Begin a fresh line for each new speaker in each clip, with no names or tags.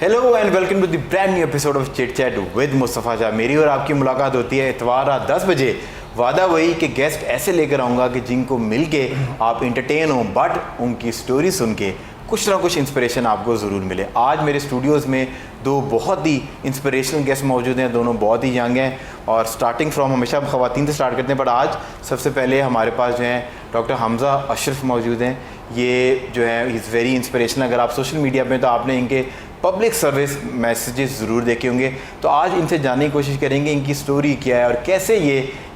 Hello and welcome to the brand new episode of chit chat with Mustafa Shah. मेरी और आपकी मुलाकात होती है इतवार रात 10 बजे। वादा वही कि गेस्ट ऐसे लेकर आऊँगा कि जिनको मिल के आप इंटरटेन हो, बट उनकी स्टोरी सुन के कुछ ना कुछ इंस्पिरेशन आपको ज़रूर मिले। आज मेरे स्टूडियोज़ में दो बहुत ही इंस्पिरेशनल गेस्ट मौजूद हैं। दोनों बहुत ही यंग हैं और स्टार्टिंग फ्रॉम हमेशा हम ख़वातीन से स्टार्ट करते हैं, बट आज सबसे पहले हमारे पास जो हैं डॉक्टर हमज़ा अशरफ मौजूद हैं। ये जो है इज़ वेरी इंस्पिरेशनल। अगर आप सोशल मीडिया पे तो आपने इनके पब्लिक सर्विस मैसेजेस ज़रूर देखे होंगे। तो आज इनसे जानने की कोशिश करेंगे इनकी स्टोरी क्या है और कैसे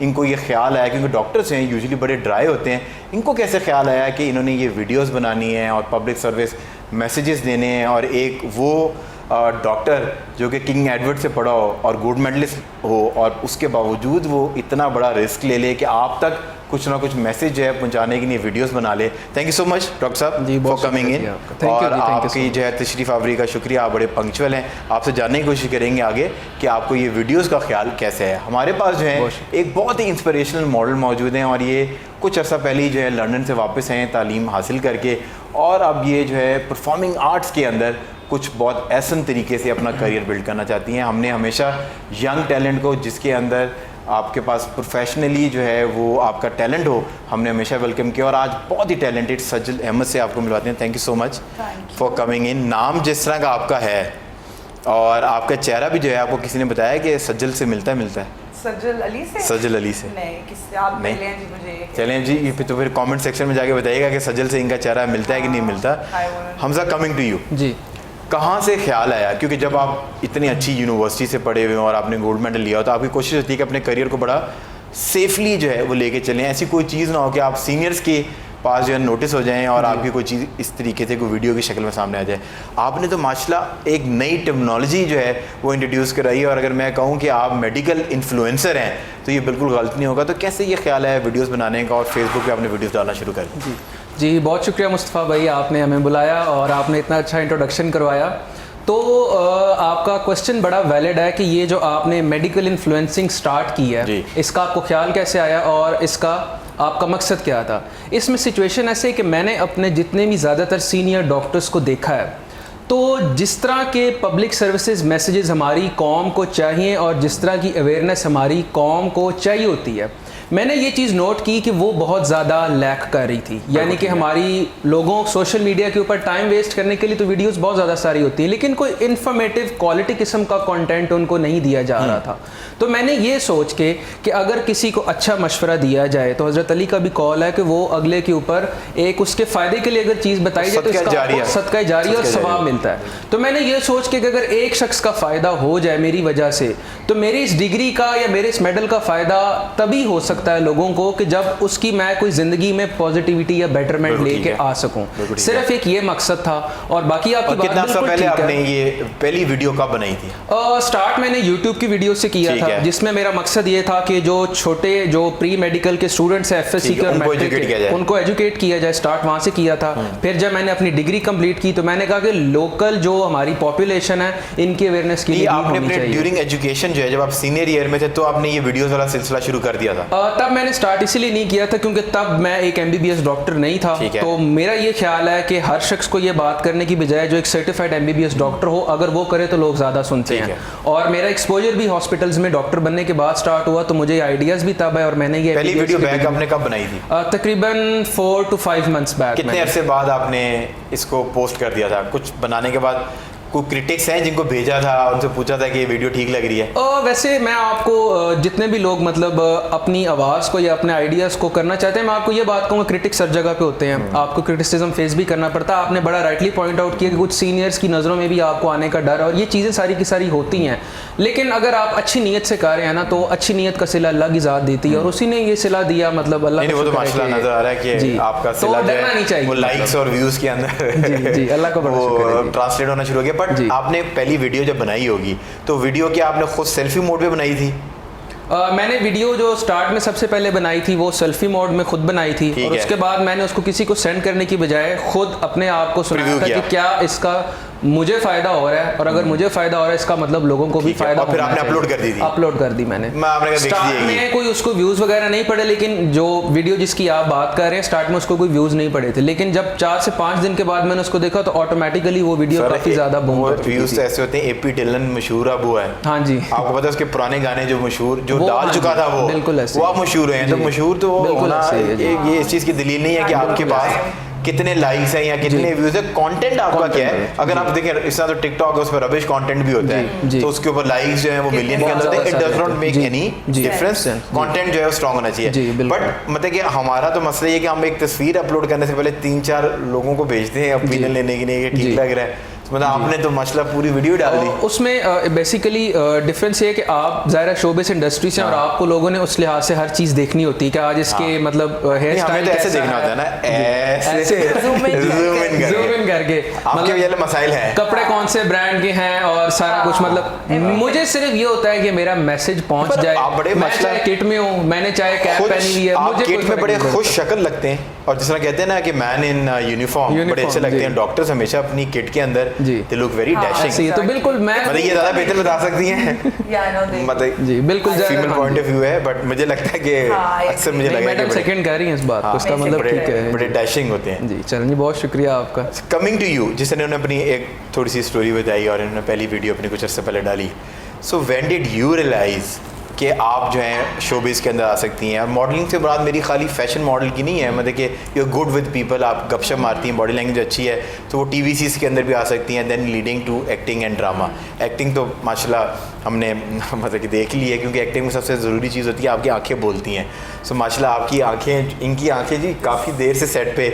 इनको ये ख्याल आया, क्योंकि डॉक्टर्स हैं यूजुअली बड़े ड्राई होते हैं, इनको कैसे ख्याल आया कि इन्होंने ये वीडियोस बनानी है और पब्लिक सर्विस मैसेजेस देने हैं। और एक वो डॉक्टर जो कि किंग एडवर्ड से पढ़ा हो और गोल्ड मेडलिस्ट हो और उसके बावजूद वो इतना बड़ा रिस्क ले कि आप तक कुछ ना कुछ मैसेज है पहुंचाने के लिए वीडियोस बना ले। Thank you so much doctor साहब फॉर कमिंग इन। और आपकी जो है तशरीफ़ आवरी का शुक्रिया, आप बड़े पंक्चुअल हैं। आपसे जानने की कोशिश करेंगे आगे कि आपको ये वीडियोस का ख्याल कैसे है। हमारे पास जो है एक बहुत ही इंस्पिरेशनल मॉडल मौजूद हैं और ये कुछ अर्सा पहले ही जो है लंदन से वापस आए तालीम हासिल करके, और अब ये जो है परफॉर्मिंग आर्ट्स के अंदर कुछ बहुत ऐसा तरीके से अपना करियर बिल्ड करना चाहती हैं। हमने हमेशा यंग टैलेंट को, जिसके अंदर आपके पास प्रोफेशनली जो है वो आपका टैलेंट हो, हमने हमेशा वेलकम किया और आज बहुत ही टैलेंटेड सज्जल अहमद से आपको मिलवाते हैं। Thank you so much for coming in. नाम जिस तरह का आपका है और आपका चेहरा भी जो है, आपको किसी ने बताया कि सज्जल से मिलता है
सज्जल अली से?
सज्जल अली से
नहीं, किससे आप मिले हैं जी मुझे?
चलें जी, तो फिर कमेंट सेक्शन में जाके बताइएगा कि सज्जल से इनका चेहरा मिलता है कि नहीं मिलता। हमजा, कमिंग टू यू जी, कहाँ से ख्याल आया? क्योंकि जब आप इतनी अच्छी यूनिवर्सिटी से पढ़े हुए हैं और आपने गोल्ड मेडल लिया हो तो आपकी कोशिश होती है कि अपने करियर को बड़ा सेफली जो है वो लेके चलें। ऐसी कोई चीज़ ना हो कि आप सीनियर्स के पास जो है नोटिस हो जाएं और आपकी कोई चीज़ इस तरीके से कोई वीडियो की शक्ल में सामने आ जाए। आपने तो माशाल्लाह एक नई टेक्नोलॉजी जो है वो इंट्रोड्यूस कराई है, और अगर मैं कहूँ कि आप मेडिकल इन्फ्लुएंसर हैं तो ये बिल्कुल गलत नहीं होगा। तो कैसे ये ख्याल आया वीडियोज़ बनाने का और फेसबुक पर आपने वीडियोज़ डालना शुरू कर दी?
जी, बहुत शुक्रिया मुस्तफ़ा भाई, आपने हमें बुलाया और आपने इतना अच्छा इंट्रोडक्शन करवाया। तो आपका क्वेश्चन बड़ा वैलिड है कि ये जो आपने मेडिकल इन्फ्लुएंसिंग स्टार्ट की है, इसका आपको ख्याल कैसे आया और इसका आपका मकसद क्या था? इसमें सिचुएशन ऐसे है कि मैंने अपने जितने भी ज़्यादातर सीनियर डॉक्टर्स को देखा है, तो जिस तरह के पब्लिक सर्विसेज मैसेजेस हमारी कौम को चाहिए और जिस तरह की अवेयरनेस हमारी कौम को चाहिए होती है, मैंने ये चीज़ नोट की कि वो बहुत ज़्यादा लैक कर रही थी। यानी कि हमारी लोगों सोशल मीडिया के ऊपर टाइम वेस्ट करने के लिए तो वीडियोस बहुत ज़्यादा सारी होती हैं, लेकिन कोई इन्फॉर्मेटिव क्वालिटी किस्म का कंटेंट उनको नहीं दिया जा रहा था। तो मैंने ये सोच के कि अगर किसी को अच्छा मशवरा दिया जाए, तो हज़रत अली का भी कॉल है कि वो अगले के ऊपर एक उसके फ़ायदे के लिए अगर चीज़ बताई जाए तो इसका सदका जारी और सवाब मिलता है। तो मैंने ये सोच के कि अगर एक शख्स का फ़ायदा हो जाए मेरी वजह से, तो मेरी इस डिग्री का या मेरे इस मेडल का फ़ायदा तभी हो सकता है लोगों को कि जब उसकी मैं कोई ज़िंदगी में पॉजिटिविटी या बेटरमेंट लेके आ सकूं। सिर्फ एक ये मकसद था। और बाकी आपकी बात
कितना अर्सा पहले आपने ये पहली वीडियो कब बनाई थी?
स्टार्ट मैंने YouTube की वीडियो से किया था, जिसमें मेरा मकसद ये था कि जो छोटे जो प्री मेडिकल के स्टूडेंट्स हैं, FSC के और मैट्रिक के, उनको एजुकेट किया जाए। स्टार्ट वहाँ से किया था। फिर जब मैंने अपनी डिग्री कंप्लीट की तो मैंने कहा कि लोकल जो हमारी पॉपुलेशन है इनकी अवेयरनेस के लिए
आपने अपने ड्यूरिंग एजुकेशन जो है, जब आप सीनियर ईयर में थे, तो आपने ये वीडियोस वाला सिलसिला शुरू कर दिया था?
तब मैंने स्टार्ट इसलिए नहीं किया था क्योंकि तब मैं एक MBBS डॉक्टर नहीं था। तो मेरा ये ख्याल है कि हर शख्स को ये बात करने की बजाय जो एक सर्टिफाइड MBBS डॉक्टर हो, अगर वो करे तो लोग ज़्यादा सुनते हैं। और मेरा एक्सपोजर भी हॉस्पिटल्स में डॉक्टर बनने के बाद स्टार्ट हुआ, तो मुझे आइडियाज़ भी तब है। और मैंने ये
पहली वीडियो बैक आपने कब बनाई थी?
तकरीबन 4 to 5 months बैक।
कितने अरसे बाद आपने इसको पोस्ट कर दिया था? कुछ बनाने के बाद कोई क्रिटिक्स हैं जिनको भेजा था, उनसे पूछा था कि ये वीडियो ठीक लग रही है?
वैसे मैं आपको जितने भी लोग मतलब अपनी आवाज़ को या अपने आइडियाज़ को करना चाहते हैं, मैं आपको ये बात कहूँगा, क्रिटिक्स हर जगह पे होते हैं, आपको क्रिटिसिज्म फेस भी करना पड़ता है। आपने बड़ा राइटली पॉइंट आउट किया कि कुछ सीनियर्स की नज़रों में भी आपको आने का डर, और ये चीज़ें सारी की सारी होती हैं। लेकिन अगर आप अच्छी नीयत से कर रहे हैं ना, तो अच्छी नीयत का सिला अल्लाह की ज़ात देती है, और उसी ने ये सिला दिया। मतलब अल्लाह
वो तो माशाल्लाह नजर आ रहा है कि आपका सिला
डरना नहीं चाहिए,
वो लाइक्स और व्यूज़ के अंदर
जी अल्लाह का बड़ा शुक्र है,
ट्रांसलेट होना शुरू हो गया। बट आपने पहली वीडियो जब बनाई होगी तो वीडियो क्या आपने खुद सेल्फी मोड पे बनाई थी?
मैंने वीडियो जो स्टार्ट में सबसे पहले बनाई थी वो सेल्फी मोड में खुद बनाई थी, और उसके बाद मैंने उसको किसी को सेंड करने की बजाय खुद अपने आप को सुनाया था कि क्या इसका मुझे फ़ायदा हो रहा है, और अगर मुझे फ़ायदा हो रहा है इसका मतलब लोगों को भी
ठीक है,
फ़ायदा
और फिर
होना
आपने
चाहिए।
अपलोड कर दी थी?
अपलोड कर दी मैंने।
मैं आपने कहा
स्टार्ट
देखी
में कोई उसको व्यूज़ वगैरह नहीं पड़े, लेकिन जो वीडियो जिसकी आप बात कर रहे हैं स्टार्ट में उसको कोई व्यूज़ नहीं पड़े थे, लेकिन जब 4 से 5 दिन के बाद मैंने उसको देखा तो ऑटोमेटिकली वो वीडियो काफ़ी ज़्यादा बूम कर चुकी
व्यूज
थी।
ऐसे होते हैं, एपी डिलन मशहूर अब हुआ है।
हाँ जी।
आपको पता है उसके पुराने गाने जो मशहूर जो
वो,
डाल
हाँ
चुका
जी,
था वो
बिल्कुल ऐसे
वो
ही।
आप मशहूर हुए हैं, तो
जी।
मशहूर तो
बिल्कुल
होना
ऐसे ही है जी।
ये इस चीज़ की दलील नहीं है कि आपके पास कितने लाइक्स हैं या कितने व्यूज है। कंटेंट आपका क्या है? अगर आप देखें इस तरह तो टिकटॉक है, उस पर रबिश कंटेंट भी होता है,
जी।
तो उसके ऊपर लाइक्स जो है वो मिलियन के अंदर होते हैं। It does not make any difference, content जो है वो स्ट्रांग होना
जी,
चाहिए।
बिल्कुल।
बट मतलब कि हमारा तो मसला ये है कि हम एक तस्वीर अपलोड करने से पहले 3-4 लोगों को भेजते हैं ओपिनियन लेने के लिए कि ठीक
जी।
लग रहा है। मतलब आपने तो मसला पूरी वीडियो डाल दी।
उसमें बेसिकली डिफरेंस ये है कि आप ज़ाहिर शोबिस इंडस्ट्री से हैं और आपको लोगों ने उस लिहाज से हर चीज़ देखनी होती है कि आज इसके मतलब हेयर
नहीं, हमें
स्टाइल
तो ऐसे देखना होता है ना, ऐसे
Zoom in करके।
ज़ूम इन करके
आपके ये वाले मसाइल हैं।
कपड़े कौन से ब्रांड के हैं और सारा कुछ, मतलब मुझे सिर्फ ये होता है कि मेरा मैसेज पहुंच
पर
जाए।
आप बड़े
मैं
मसला-
चाहे किट में हूँ, मैंने चाहे कैप
खुद
पहनी हुई है,
आप
मुझे
किट
कोई
में
फर्क
बड़े
नहीं
खुश शक्ल लगते हैं, और जिस तरह कहते हैं ना कि मैन इन यूनिफॉर्म बड़े
Uniform,
अच्छे लगते
जी।
हैं। डॉक्टर्स हमेशा अपनी किट के अंदर
जी।
They look very dashing.
ऐसे ही है, तो बिल्कुल मैं
मतलब ये ज़्यादा बेहतर बता सकती हैं
Yeah, I know they.
मतलब
जी बिल्कुल
फीमेल पॉइंट ऑफ व्यू है, बट मुझे लगता है कि
हाँ, ये
अक्सर मुझे
नहीं,
लगा है
मैडम
कि
सेकंड कह रही हैं इस बात को, इसका
हाँ,
मतलब
बड़े-
ठीक है
बड़े डैशिंग होते हैं।
जी। चलें जी, बहुत शुक्रिया आपका।
कमिंग टू यू, जिस इन्होंने अपनी एक थोड़ी सी स्टोरी बताई और इन्होंने पहली वीडियो अपनी कुछ अर्से पहले डाली, so when did you realise कि आप जो हैं शोबिस के अंदर आ सकती हैं? और मॉडलिंग से बात मेरी खाली फैशन मॉडल की नहीं है, मतलब कि you are good with people, आप गपशप मारती हैं, बॉडी लैंग्वेज अच्छी है, तो वो TVCs के अंदर भी आ सकती हैं, then leading to acting and drama. Acting तो माशाल्लाह हमने मतलब कि देख ली है, क्योंकि एक्टिंग में सबसे ज़रूरी चीज़ होती है आपकी आँखें बोलती हैं। सो माशाल्लाह आपकी आँखें, इनकी आँखें जी काफ़ी देर से सेट पे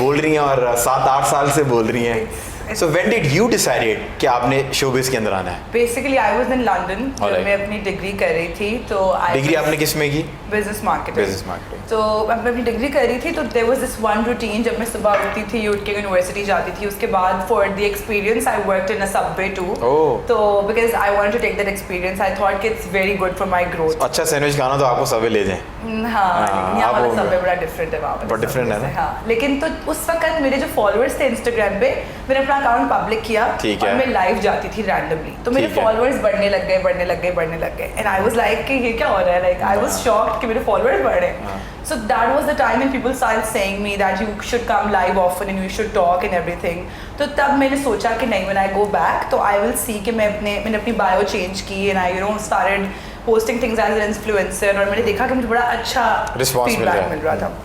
बोल रही हैं और 7-8 साल से बोल रही हैं। सो व्हेन डिड यू डिसाइडेड कि आपने शोबिस के अंदर आना है?
Basically, I was in London जब
Alright.
मैं अपनी डिग्री कर रही थी, तो
डिग्री आपने किस में की?
Business marketing.
Business marketing.
तो मैं अपनी डिग्री कर रही थी, तो there was this one routine जब मैं सुबह उठती थी, उठ के यूनिवर्सिटी जाती थी, उसके बाद for the experience I worked in a subway too.
Oh.
तो because I wanted to take that experience, I thought कि it's very good for my growth.
अच्छा सैंडविच खाना तो आपको सबे ले जाएं।
हाँ,
हाँ,
यहाँ
आप
वाला
हो
सबवे
गए।
बड़ा डिफरेंट है, वहाँ वाला
बहुत different है
सबवे
ना?
से, हाँ। लेकिन तो उस वक्त मेरे जो फॉलोअर्स थे इंस्टाग्राम पे, मैंने अपना अकाउंट पब्लिक किया
ठीक
और
है।
मैं लाइव जाती थी रैंडमली, तो मेरे
ठीक है।
फॉलोअर्स बढ़ने लग गए एंड आई वाज लाइक कि ये क्या हो रहा है, लाइक आई वाज शॉक्ड कि मेरे फॉलोअर्स बढ़ रहे हैं। So that was the time when people started saying me that you should come live often and you should talk and everything. तो तब मैंने सोचा कि नहीं, व्हेन आई गो बैक तो आई विल सी कि मैंने अपनी बायो चेंज की and I started posting things as an influencer, और मैंने देखा कि मुझे बड़ा अच्छा
Response मिल रहा है।
फीडबैक मिल रहा था।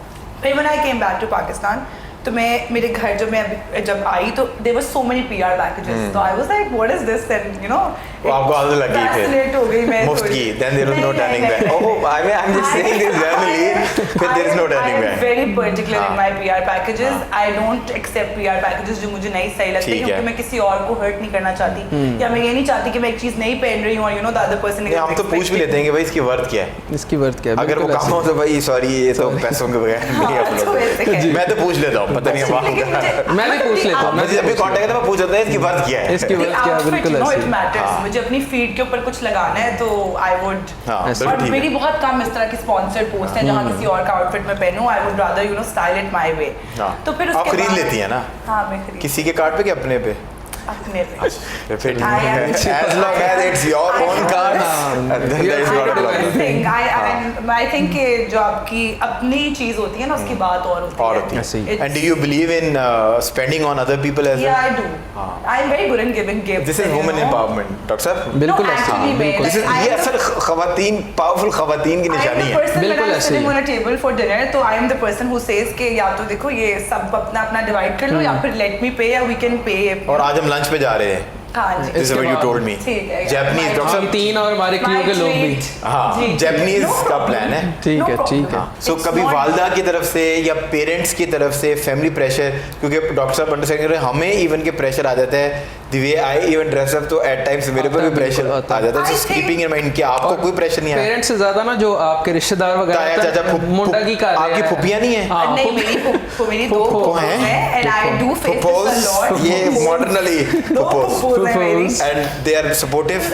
फिर when I came back to Pakistan, तो मैं मेरे घर जब आई तो there were so many PR packages, तो I was like what is this, and
वो आपको आदत लग गई फिर
fascinate हो गई मैं
मुफ्त
थोड़ी।
की, then there was no
नहीं,
turning
नहीं,
back.
नहीं।
Oh, I am just saying this generally, फिर there is no turning
I am
back.
very particular in
हाँ।
my PR packages.
हाँ।
I don't accept PR packages जो मुझे नहीं सही लगते,
ठीक है।
क्योंकि मैं किसी और को हर्ट नहीं करना चाहती, या मैं ये नहीं चाहती कि मैं एक चीज नहीं पहन रही हूँ और the other person
नहीं, हम तो पूछ भी लेते हैं कि भाई इसकी वर्थ क्या है।
इसकी वर्थ क्या है?
अगर वो
बिल्कुल
काम हो तो भाई सॉरी, ये तो पैसों के बगैर नहीं
हाँ, तो
अपलोड।
वैसे है।
मैं तो पूछ लेता हूँ, पता नहीं अब
लेकिन
आपका।
मुझे-
मैं भी पूछ लेता हूँ,
मुझे जब भी कांटेक्ट है तो मैं पूछ लेता हूँ इसकी वर्थ क्या है।
इसकी वर्थ क्या है? बिल्कुल
नो
ऐसे
इट
ही।
मैटर्स,
हाँ।
मुझे अपनी फीड के ऊपर कुछ लगाना है तो आई वुड।
हाँ,
ऐसे।
बिल्कुल
और
ठीक
मेरी
है।
बहुत कम इस तरह की स्पॉन्सर्ड पोस्ट है जहाँ किसी और का आउटफिट मैं पहनूं, I would rather style it my way.
हाँ।
तो फिर
आप
उसके
खरीद
बाद-
लेती हैं ना
हाँ, मैं खरीद
किसी के कार्ड पे कि अपने पे?
अपने पे।
फिर
I am-
as long as it's your own card, then there is not a problem.
I think कि जो आपकी अपनी चीज होती है ना, उसकी बात और होती है।
और होती
ऐसे ही।
है। And do you believe in spending on other people as
Yeah,
well?
I do.
हाँ।
I'm very good in giving gifts.
This is
and, you
women
know,
empowerment, doctor साहब।
बिल्कुल
No,
ऐसे ही,
actually,
बिल्कुल।
This is
I
ये
am
असल खवातीन, powerful खवातीन की
I am
निशानी
the
है।
person when
बिल्कुल
I'm
ऐसे
sitting
he.
on a table for dinner, तो I am the person who says कि या तो देखो ये सब अपना अपना डिवाइड कर लो, या फिर let me pay या we can pay।
और आज हम लंच पे जा रहे हैं।
हाँ जी।
This is what you told me.
ठीक है।
Japanese,
My-
डॉक्टर
हम
साहब।
3 और हमारे क्रू
My
के लोग भी।
treat.
हाँ,
जी, जी।
Japanese
No
का
problem.
प्लान है।
ठीक
No
है, ठीक
problem.
है।
सो
It's
कभी
not-
वालदा की तरफ से या पेरेंट्स की तरफ से फैमिली प्रेशर, क्योंकि डॉक्टर साहब अंडरस्टैंड कर रहे हैं, हमें इवन के प्रेशर आ जाता है the way I even dress up, तो एट टाइम्स मेरे पर भी
आता है,
प्रेशर
बिल्कुल आता
आ
है।
जाता है।
I
so
think-
keeping in mind कि आपको कोई प्रेशर नहीं आया।
पेरेंट्स से ज्यादा ना जो आपके रिश्तेदार
ताया,
वगैरह
चाचा,
मुंडा की कर रहे
आपकी
हैं।
फुफियाँ नहीं है?
हाँ,
नहीं,
फुफ-
मेरी दो
फुफ्फो
फुफ्फो
हैं?
हैं, and I do face this a
Propose,
lot.
ये मॉडर्नली
दो
propose
फुफ्फोस हैं मेरी।
Propose.
and they are supportive.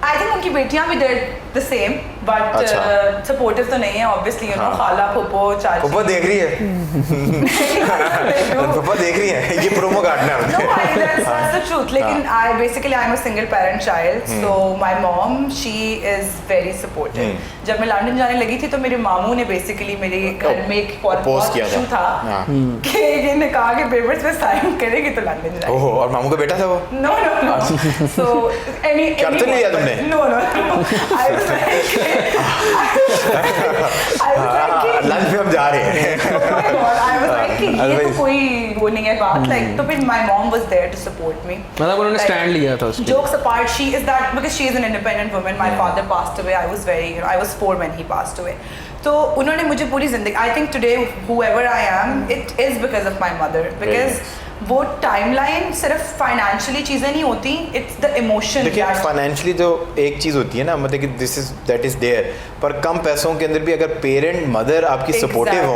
I think उनकी बेटियां भी they're the same, but supportive तो नहीं है ऑब्वियसली, यू नो, खाला फूफो चाची।
फूफो देख रही है, फूफो देख रही है, ये प्रोमो काटना है।
No, that's the truth. लेकिन I'm a single parent child, so my mom, she is very supportive. जब मैं लंदन जाने लगी थी तो मेरे मामू ने बेसिकली मेरे घर में एक बहुत इशू था कि ये ने कहा कि पेपर्स पे साइन करेगी तो लंदन जाएगी।
ओहो, और मामू का बेटा था वो?
No. So
कर तो लिया तुमने?
No. I was like
lunch पे हम जा रहे हैं।
Oh my God, I was like कि ये तो कोई वो नहीं है बात, like तो फिर my mom was there to support me.
मतलब उन्होंने स्टैंड लिया था उसके।
Jokes apart, she is that because she is an independent woman. My father passed away. I was very, you know, I was 4 when he passed away. तो उन्होंने मुझे पूरी जिंदगी, I think today whoever I am, it is because of my mother. Because वो timeline सिर्फ financially चीजें नहीं होती, इट्स द इमोशन।
देखिए फाइनेंशियली तो एक चीज होती है ना, मतलब कि this is that is there, पर कम पैसों के अंदर भी अगर पेरेंट मदर आपकी सपोर्टिव हो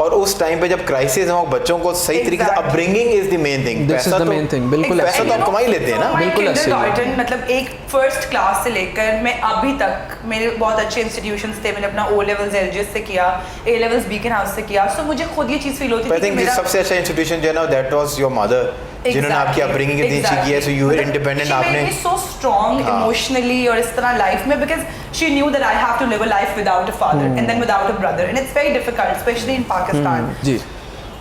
और उस टाइम पे जब क्राइसिस हो बच्चों को सही तरीके से upbringing is the main thing.
पैसा तो मेन थिंग, बिल्कुल
पैसा तो आप कमा ही लेते हैं ना।
बिल्कुल ऐसे ही।
मतलब एक फर्स्ट क्लास से लेकर मैं अभी तक, मेरे बहुत अच्छे इंस्टीट्यूशंस थे, मैंने अपना ओ लेवल्स एलजीएस से किया, ए लेवल्स बीकन हाउस से किया, सो मुझे खुद ये चीज फील होती थी
आई थिंक सबसे अच्छा इंस्टीट्यूशन जो है ना, दैट वाज योर मदर, जिन्होंने आपकी अपब्रिंगिंग इतनी अच्छी की है, सो यू वर इंडिपेंडेंट। आपने
सो स्ट्रांग इमोशनली और इस तरह लाइफ में, because she knew that I have to live a life without a father and then without a brother, and it's very difficult specially in Pakistan.
जी,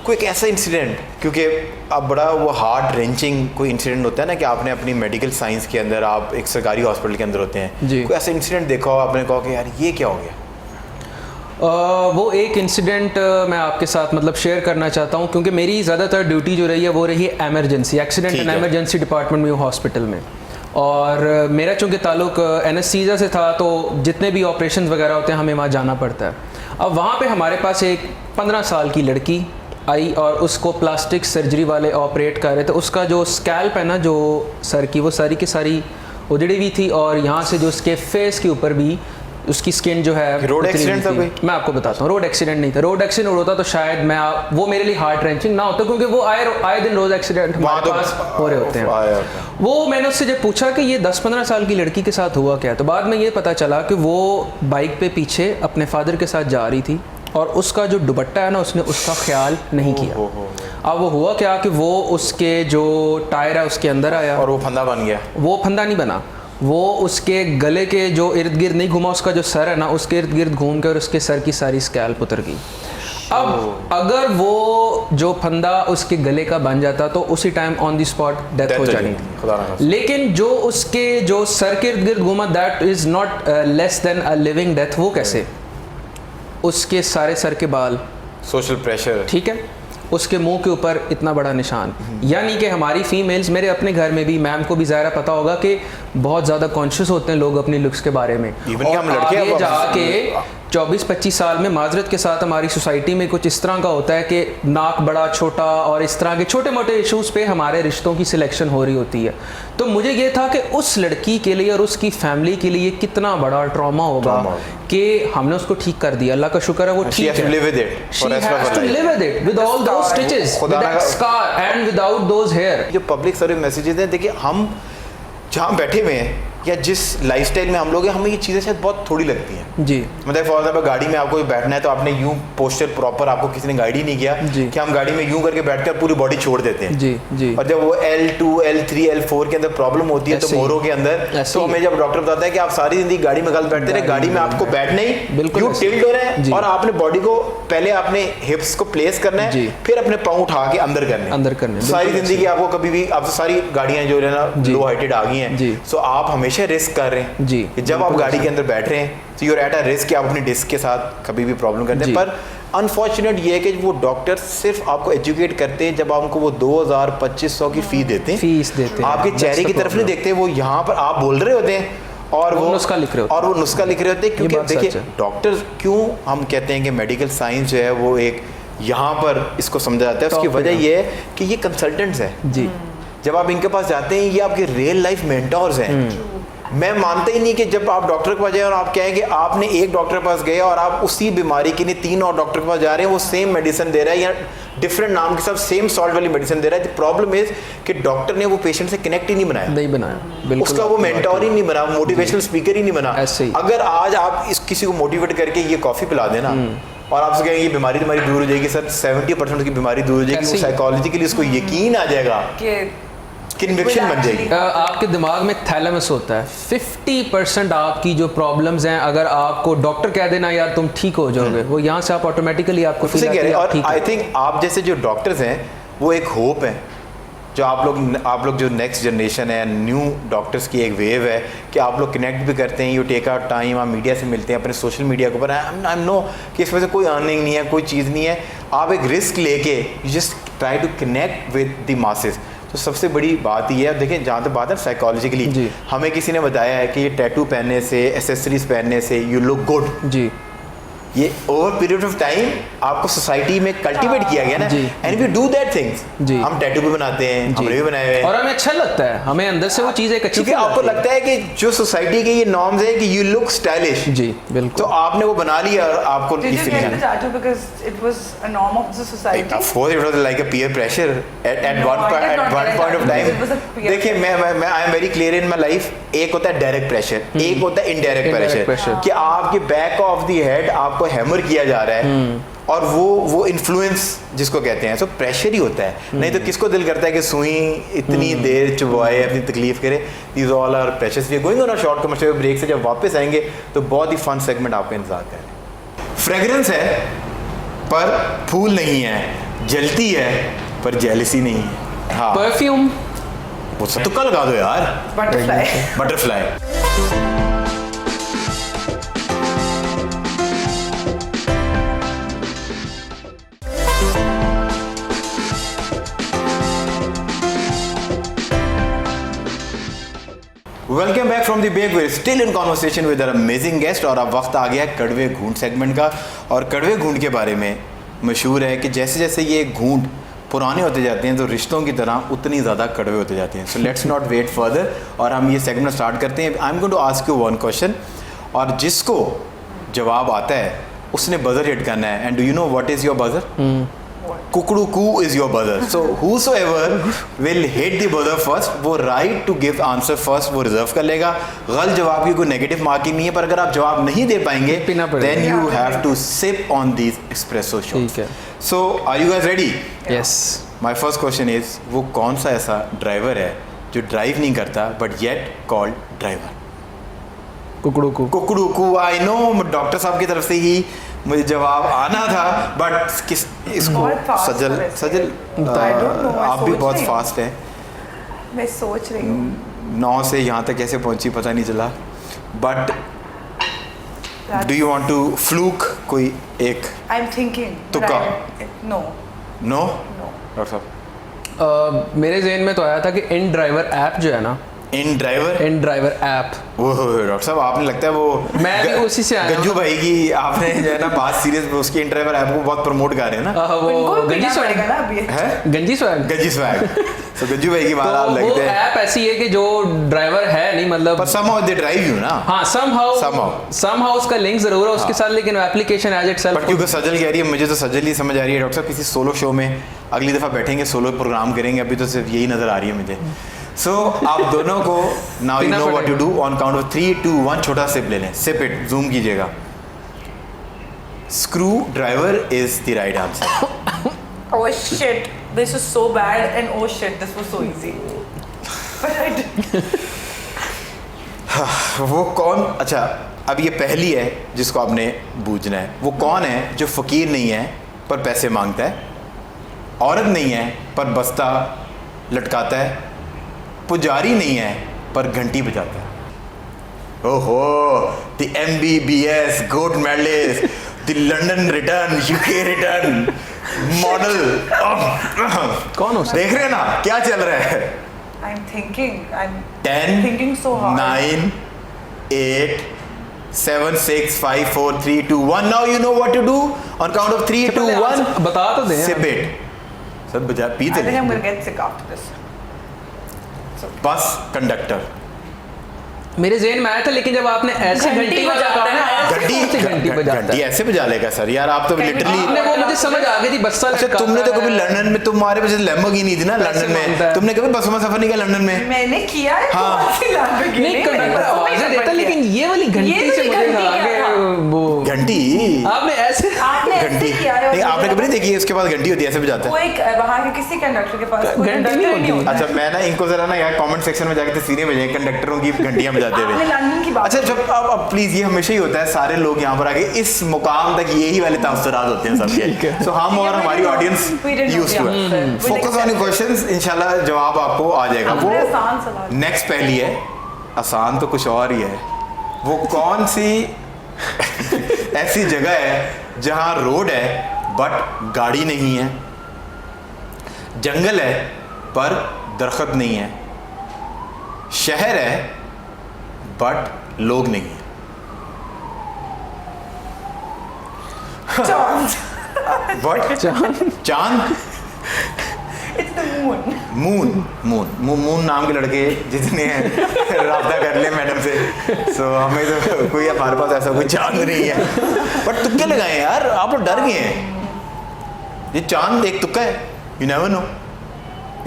कोई एक ऐसा incident, क्योंकि अब बड़ा वो हार्ट रेंचिंग कोई इंसिडेंट होता है ना कि आपने अपनी मेडिकल साइंस के अंदर, आप एक सरकारी हॉस्पिटल के अंदर होते हैं, कोई ऐसा इंसिडेंट देखा हो आपने, कहा कि यार ये क्या हो गया?
वो एक इंसिडेंट मैं आपके साथ मतलब शेयर करना चाहता हूँ, क्योंकि मेरी ज़्यादातर ड्यूटी जो रही है वो रही है emergency, accident and emergency department में हॉस्पिटल में। और मेरा चूँकि ताल्लुक एनेस्थीसिया से था, तो जितने भी ऑपरेशंस वगैरह होते हैं हमें वहाँ जाना पड़ता है। अब वहाँ पे हमारे पास एक 15 साल की लड़की आई और उसको प्लास्टिक सर्जरी वाले ऑपरेट कर रहे थे। उसका जो स्कैल्प है ना, जो सर की, वो सारी की सारी उजड़ी हुई थी, और यहाँ से जो उसके फेस के ऊपर भी उसकी स्किन जो है।
रोड एक्सीडेंट था कोई?
मैं आपको बताता हूँ, रोड एक्सीडेंट नहीं था। रोड एक्सीडेंट होता तो शायद वो मेरे लिए हार्ट रेंचिंग ना होता, क्योंकि वो आए दिन रोड एक्सीडेंट हमारे पास हो रहे होते हैं। वो मैंने उससे जब पूछा कि ये 10-15 साल की लड़की के साथ हुआ क्या, तो बाद में ये पता चला कि वो बाइक पे पीछे अपने फादर के साथ जा रही थी, और उसका जो दुपट्टा है ना, उसने उसका ख्याल नहीं किया। अब वो हुआ क्या कि वो उसके जो टायर है उसके अंदर आया, और
वो फंदा बन गया।
वो फंदा नहीं बना, वो उसके गले के जो इर्द गिर्द नहीं घूमा, उसका जो सर है ना, उसके इर्द गिर्द घूम के और उसके सर की सारी स्कैल्प उतर गई। अब अगर वो जो फंदा उसके गले का बन जाता तो उसी time on the spot death हो जानी थी। लेकिन जो उसके जो सर के इर्द गिर्द घूमा, that is not less than a living death. वो कैसे? उसके सारे सर के बाल,
सोशल प्रेशर,
ठीक है, उसके मुंह के ऊपर इतना बड़ा निशान। यानी कि हमारी फीमेल्स, मेरे अपने घर में भी, मैम को भी ज़ाहिर पता होगा कि बहुत ज़्यादा कॉन्शियस होते हैं लोग अपनी लुक्स के बारे में।
और हम लड़के
जाके 24-25 साल में माजरत के साथ हमारी सोसाइटी में कुछ इस तरह का होता है कि नाक बड़ा छोटा और इस तरह के छोटे मोटे इश्यूज़ पे हमारे रिश्तों की सिलेक्शन हो रही होती है। तो मुझे ये था कि उस लड़की के लिए और उसकी फैमिली के लिए कितना बड़ा ट्रॉमा होगा कि हमने उसको ठीक कर दिया। अल्लाह का शुक्र है वो ठीक है। She has to live with it with all those stitches, with that scar and without those hair।
जो पब्लिक सर्विस मैसेजेस हैं, देखिए हम जहाँ बैठे हुए हैं या जिस लाइफस्टाइल में हम लोग हैं, हमें ये चीज़ें शायद बहुत थोड़ी लगती हैं
जी।
मतलब फॉर एग्जाम्पल गाड़ी में आपको बैठना है तो आपने यूं पोस्चर प्रॉपर, आपको किसी ने गाइड ही नहीं किया कि हम गाड़ी में यूं करके बैठते हैं, पूरी बॉडी छोड़ देते हैं।
जी जी।
और जब वो L2, L3, L4 के अंदर प्रॉब्लम होती है तो मोरों के अंदर, तो हमें जब डॉक्टर बताता है कि आप सारी जिंदगी गाड़ी में गलत बैठते रहे, गाड़ी में आपको बैठना ही यूं टिल्ट हो रहे हैं, और आपने बॉडी को पहले अपने हिप्स को प्लेस करना है, फिर अपने पाँव उठा के अंदर करने सारी जिंदगी आपको कभी भी, आप तो सारी गाड़ियां जो है ना लो हाइटेड आ गई हैं, सो आप हमेशा रिस्क कर रहे हैं
जी।
जब आप गाड़ी के अंदर बैठ रहे हैं तो you are at a risk कि आप अपनी डिस्क के साथ कभी भी प्रॉब्लम करते हैं। पर अनफॉर्चुनेट ये है कि वो डॉक्टर सिर्फ आपको एजुकेट करते हैं जब आपको वो 2000-2500 की फीस देते हैं, आपके चेहरे की तरफ नहीं देखते। वो यहाँ पर आप बोल रहे होते हैं और वो नुस्खा लिख रहे होते हैं क्योंकि देखिए डॉक्टर क्यों हम कहते हैं कि मेडिकल साइंस जो है वो एक यहाँ पर इसको समझा जाता है, उसकी वजह ये है कि ये कंसल्टेंट्स हैं जी। जब आप इनके पास जाते हैं, ये आपके रियल लाइफ मेंटोर्स हैं। मैं मानता ही नहीं कि जब आप डॉक्टर के पास जाए और आप कहें कि आपने एक डॉक्टर के पास गए और आप उसी बीमारी के लिए 3 और डॉक्टर के पास जा रहे हैं, वो सेम मेडिसिन दे रहा है या डिफरेंट नाम के साथ सेम सॉल्ट वाली मेडिसिन दे रहा है। प्रॉब्लम इज कि डॉक्टर ने वो पेशेंट से कनेक्ट ही नहीं बनाया,
बिल्कुल
उसका वो मेंटोर ही नहीं बना, मोटिवेशनल स्पीकर ही नहीं बना।
ऐसे ही।
अगर आज आप किसी को मोटिवेट करके ये कॉफ़ी पिला देना और आपसे कहेंगे ये बीमारी तुम्हारी दूर हो जाएगी, सर 70% की बीमारी दूर हो जाएगी, वो साइकोलॉजिकली उसको यकीन आ जाएगा, कन्विक्शन बन जाएगी।
आपके दिमाग में थैलेमस होता है, 50% आपकी जो प्रॉब्लम्स हैं अगर आपको डॉक्टर कह देना यार तुम ठीक हो जाओगे, वो यहाँ से आप ऑटोमेटिकली आपको फील
कह रहे हैं। और आई थिंक आप जैसे जो डॉक्टर्स हैं वो एक होप है, जो आप लोग जो नेक्स्ट जनरेशन है, न्यू डॉक्टर्स की एक वेव है कि आप लोग कनेक्ट भी करते हैं, यू टेक आउट टाइम, आप मीडिया से मिलते हैं, अपने सोशल मीडिया के ऊपर। आई नो कि इसमें से कोई अर्निंग नहीं है, कोई चीज़ नहीं है, आप एक रिस्क लेके you just try to connect with the masses. तो सबसे बड़ी बात ये है, देखें जहाँ तक बात है साइकोलॉजिकली, हमें किसी ने बताया है कि ये टैटू पहनने से, एसेसरीज पहनने से यू लुक गुड जी, ये ओवर पीरियड ऑफ टाइम आपको सोसाइटी में कल्टीवेट किया गया ना, and we do that things. हम टैटू भी बनाते हैं, हमने भी बनाए हुए हैं
और हमें अच्छा लगता है, हमें अंदर से वो चीज़ एक अच्छी,
क्योंकि आपको लगता है कि जो सोसाइटी के ये नॉर्म्स है कि यू लुक स्टाइलिश,
जी बिल्कुल,
तो आपने वो बना लिया और आपको
इसलिए tattoo because it was a norm of the society.
Of course it was like a peer pressure at one point of time. देखिए मैं I am very clear in my life, एक होता है डायरेक्ट प्रेशर, एक होता है indirect pressure, कि आपके बैक ऑफ द हेड आपको हैमर किया जा रहा है और वो इन्फ्लुएंस जिसको कहते हैं, सो प्रेशर ही होता है। नहीं तो किसको दिल करता है कि सुई इतनी देर चुभवाए, अपनी तकलीफ करे। These all are pressures. We are going on a short commercial break से जब वापस आएंगे तो बहुत ही फन सेगमेंट आपका इंतजार कर रहे हैं। फ्रेग्रेंस है पर फूल नहीं है, जलती है पर जेलसी नहीं है। हाँ,
परफ्यूम,
वो सब तुक्का लगा दो यार। Butterfly. Welcome back from the break, we still in conversation with our amazing guest. और अब वक्त आ गया है कड़वे घूंट सेगमेंट का। और कड़वे घूंट के बारे में मशहूर है कि जैसे जैसे ये घूंट पुराने होते जाते हैं तो रिश्तों की तरह उतनी ज़्यादा कड़वे होते जाते हैं। So let's not wait further और हम ये सेगमेंट स्टार्ट करते हैं। I am going to ask you one question और जिसको जवाब आता है उसने बजर हिट करना है। And do you know what is your buzzer? कुकड़ू कू is your buzzer. So whosoever will hit the buzzer first, वो right to give answer first वो रिजर्व कर लेगा। गलत जवाब की कोई नेगेटिव मार्किंग नहीं है, पर अगर आप जवाब नहीं दे पाएंगे then you have to sip on this espresso shots. So are you guys ready?
Yes.
My first question is, वो कौन सा ऐसा ड्राइवर है जो ड्राइव नहीं करता बट येट कॉल्ड ड्राइवर? कुकड़ू कू। आई नो डॉक्टर साहब की तरफ से ही मुझे जवाब आना था, बट किस इसको सजल आप भी बहुत फास्ट है।
मैं सोच रही हूँ
9 से यहाँ तक कैसे पहुँची पता नहीं चला। But do you want to fluke कोई एक?
आई एम थिंकिंग
तुक्का?
नो
डॉक्टर साहब
मेरे जहन में तो आया था कि इन ड्राइवर ऐप जो है ना,
इन ड्राइवर ऐप, वो डॉक्टर साहब आपने लगता है वो
मैं भी उसी से आया।
गंजू भाई की आपने जो है ना बात सीरियस, उसकी इन ड्राइवर ऐप को बहुत प्रमोट कर रहे हैं ना।
वो गंजी स्वैग
है,
गंजी स्वैग।
तो गंजू भाई की बात आप लगते हैं।
ऐप ऐसी है कि जो ड्राइवर है नहीं, मतलब
पर somehow they drive you ना।
हाँ, somehow उसका लिंक जरूर है उसके साथ, लेकिन एप्लीकेशन एज इटसेल्फ।
बट क्योंकि सजल कह रही है, मुझे तो सजल ही समझ आ रही है। डॉक्टर साहब किसी सोलो शो में अगली दफ़ा बैठेंगे, सोलो प्रोग्राम करेंगे, अभी तो सिर्फ यही नज़र आ रही है मुझे। सो आप दोनों को now you know what to do. On count of 3, 2, 1 छोटा सिप ले लें। सिप इट, जूम कीजिएगा। Screwdriver is the right answer.
Oh shit, this was so bad and oh shit, this was so easy. But I did.
वो कौन, अच्छा अब ये पहली है जिसको आपने बूझना है। वो कौन है जो फ़कीर नहीं है पर पैसे मांगता है, औरत नहीं है पर बस्ता लटकाता है, पुजारी नहीं है पर घंटी बजाता है? ओहो, the MBBS gold medalist, the London return, UK return model.
कौन हो?
देख रहे हैं ना क्या चल रहा है?
I'm thinking
10,
thinking so hard.
9, 8, 7, 6, 5, 4, 3, 2, 1. Now you know what to do. On count of 3, 2, 1.
बता तो दें।
Sip it. सब बजा पीते।
I think I'm gonna get sick after this.
Bus conductor,
मेरे ज़हन में आया था, लेकिन जब आपने ऐसे घंटी वाला कहा ना, घंटी बजाता
घंटी
है।
ऐसे बजा लेगा सर यार, आप तो लिटरली।
आपने वो मुझे समझ आ गई थी, बस्सा
अच्छा
लटकाता
तुमने तो
है।
कभी लंदन में, तुम्हारे पास लैम्बोर्गिनी थी ना लंदन
मानता
में,
है।
तुमने कभी बसों में सफर नहीं किया लंदन में?
मैंने किया है
हाँ।
बहुत सी Lamborghini,
नहीं, कंडक्टर आवाज़ें देता, लेकिन ये वाली घंटी से
वाली
मुझे
घंटी
आगे
क्या था?
वो
घंटी
आपने ऐसे
आपने ऐसे
घंटी
किया है और
नहीं, आपने
मुझे
कभी नहीं देखी है, उसके बाद घंटी होती है, ऐसे बजाता
वो
है।
एक वहाँ के किसी कंडक्टर के पास कोई
घंटी
कंडक्टर
नहीं
नहीं
होती।
होता।
अच्छा मैं ना इनको जरा ना यार कमेंट सेक्शन में जाके तस्वीरें भेजें कंडक्टरों की घंटियां बजाते
आपने
हुए।
लंदन की बात
अच्छा जब अब प्लीज, ये हमेशा ही होता है, सारे लोग यहाँ पर आके इस मुकाम तक यही वाले तासुरात होते हैं सबके। सो हम और हमारी audience used to it. Focus on questions, इंशाल्लाह जवाब आपको आ जाएगा। वो
आसान सवाल।
नेक्स्ट पहली है, आसान तो कुछ और ही है। वो कौन सी ऐसी जगह है जहाँ रोड है बट गाड़ी नहीं है, जंगल है पर दरख्त नहीं है, शहर है बट लोग नहीं है? What? चांद?
It's the moon.
मून नाम के लड़के जितने हैं राब्ता कर ले मैडम से। सो हमें तो कोई हमारे पास ऐसा कोई चांद नहीं है, बट तुक्के लगाए यार, आप लोग डर गए हैं। ये चांद एक तुक्का है, यू नेवर नो।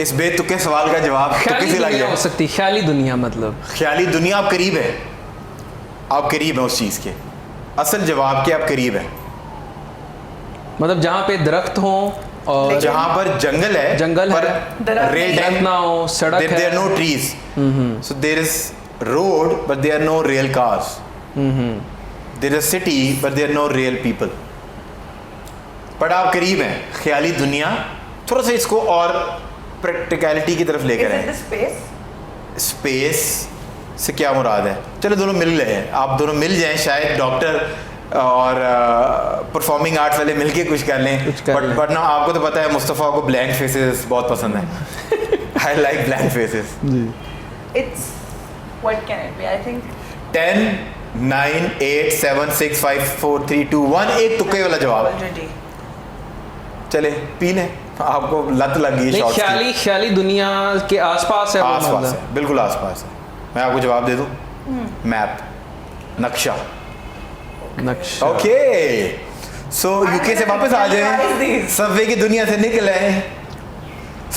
इस बेतुके सवाल का जवाब तुक्के
ख्याली
से लग
दुनिया हो
जाए।
सकती, ख्याली दुनिया मतलब
ख्याली दुनिया, आप करीब है, आप करीब है उस चीज़ के, असल जवाब के आप करीब है।
मतलब जहाँ पे दरख्त हो और
जहाँ पर जंगल है,
जंगल
पर
है,
रेल
दरख्त ना हो, सड़क है,
there no trees, so there is road but there no real cars, there is city but there no real people. But आप करीब हैं, ख्याली दुनिया। थोड़ा सा इसको और प्रैक्टिकलिटी की तरफ
Is
लेकर
it
आए।
the space?
स्पेस से क्या मुराद है? चलो दोनों मिल रहे हैं, आप दोनों मिल जाएं, शायद डॉक्टर और परफॉर्मिंग आर्ट्स वाले मिलके कुछ कर लें। बट ना, आपको तो पता है मुस्तफ़ा को ब्लैंक फेसेस बहुत पसंद है। I like blank faces.
It's what can it be? I think
10 9 8 7 6 5 4 3 2 1 एक तुक्के वाला जवाब।
already.
चले पी लें, आपको लत लग गई
नहीं,
शॉट्स की।
ख्याली दुनिया के आसपास है वो
आसपास
मतलब।
है, बिल्कुल आसपास है। मैं आपको जवाब दे दूं, मैप, नक्शा।
नक्शा।
ओके, सो यूके से वापस आ जाएं,
Analyze these.
सबवे की दुनिया से निकल आए।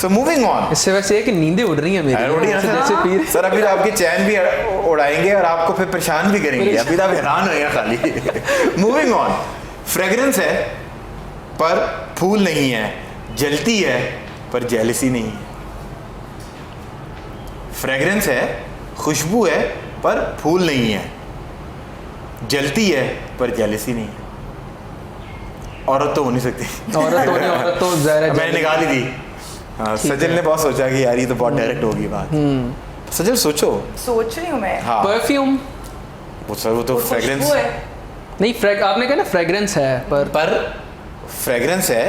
सो मूविंग ऑन।
इससे वैसे है कि नींदें उड़ रही हैं मेरी, जैसे पी
सर अभी तो आपके चैन भी उड़ाएंगे और आपको फिर परेशान भी करेंगे, अभी तो आप हैरान होएगा खाली। Moving on. फ्रेग्रेंस है पर फूल नहीं है, जलती है पर जेलसी नहीं है। फ्रेग्रेंस है, खुशबू है पर फूल नहीं है, जलती है पर जेलसी नहीं है। औरत तो हो नहीं सकती।
औरत तो ज़ाहिर है
मैंने निकाली थी। हाँ, सजल ने बहुत सोचा कि यार ये तो बहुत डायरेक्ट होगी बात। सजल सोचो।
सोच रही हूँ मैं।
हाँ
परफ्यूम।
वो सर वो तो
वो
फ्रेग्रेंस
खुशबू है।
नहीं, आपने कहा ना फ्रेग्रेंस है पर
फ्रेग्रेंस है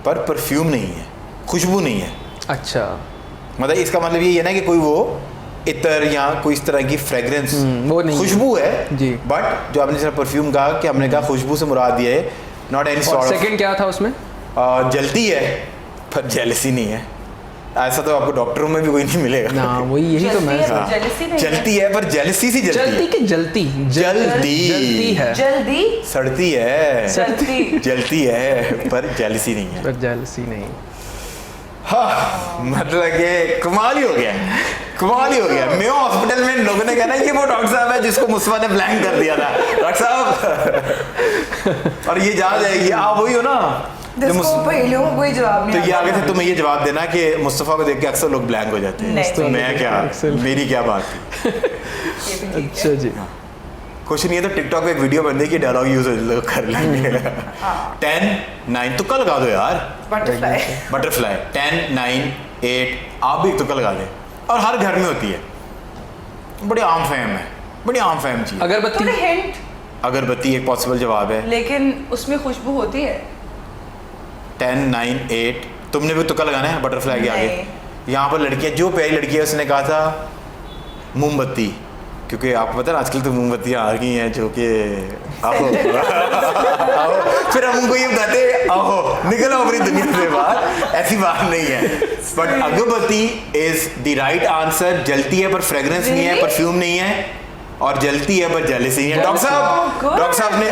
पर परफ्यूम नहीं है, खुशबू नहीं है।
अच्छा,
मतलब इसका मतलब ये है ना कि कोई वो इतर या कोई इस तरह की फ्रेग्रेंस
वो नहीं है।
खुशबू है
जी।
बट जो आपने जरा परफ्यूम कहा कि हमने कहा खुशबू से मुराद ये है नॉट एनी
और
सॉर्ट
सेकंड क्या था उसमें?
जलती है पर जेलसी नहीं है। ऐसा तो आपको डॉक्टरों में भी कोई नहीं मिलेगा।
ना वही, यही तो मैं
जलती है,
हाँ।
jealousy नहीं है।
जलती है पर जेलसी सी जलती
जलती
है।
कि जलती
जल्दी
है
जल्दी
सड़ती है,
जल्दी
जलती है पर जेलसी नहीं है।
पर जेलसी नहीं।
हाँ, मतलब कि कमाल ही हो गया, कमाल ही हो गया। मेयो हॉस्पिटल में लोगों ने कहना कि वो डॉक्टर साहब है जिसको मुस्तफा ने ब्लैंक कर दिया था, डॉक्टर साहब। और ये जा जाएगी, आप वही हो ना जो
जिसको पहलुओं को कोई जवाब
तो
नहीं
ये
आता।
आगे से तुम्हें ये जवाब देना कि मुस्तफ़ा को देख के अक्सर लोग ब्लैंक हो जाते हैं।
नहीं,
तो मैं क्या,
अक्सर।
मेरी क्या बात थी।
ये भी ठीक है।
अच्छा जी।
कुछ नहीं है तो टिकटॉक पे एक वीडियो बन रही कि डायलॉग यूज कर लेंगे। 10 9 तुक्का लगा दो यार।
बटरफ्लाई।
बटरफ्लाई 10 9 8 आप भी एक तुक्का लगा दें, और हर घर में होती है, बड़ी आम फहम है, बड़ी आम फहम चीज।
अगरबत्ती।
थोड़ी हिंट,
अगरबत्ती एक पॉसिबल जवाब है।
लेकिन उसमें खुशबू होती है।
10 9 8 तुमने भी तुक्का लगाना है बटरफ्लाई के आगे।
नहीं।
यहाँ पर लड़कियाँ, जो प्यारी लड़की है उसने कहा था मोमबत्ती, क्योंकि आपको पता है आजकल तो मोमबत्तियाँ आ गई हैं जो कि आओ आओ, फिर हम उनको ये बताते आओ निकलो अपनी दुनिया से बाहर, ऐसी बात नहीं है। बट अगरबत्ती इज द राइट आंसर। जलती है पर फ्रेग्रेंस नहीं है,
Really?
परफ्यूम नहीं है, और जलती है पर जेलसी नहीं है। डॉक्टर साहब,
good.
डॉक्टर साहब ने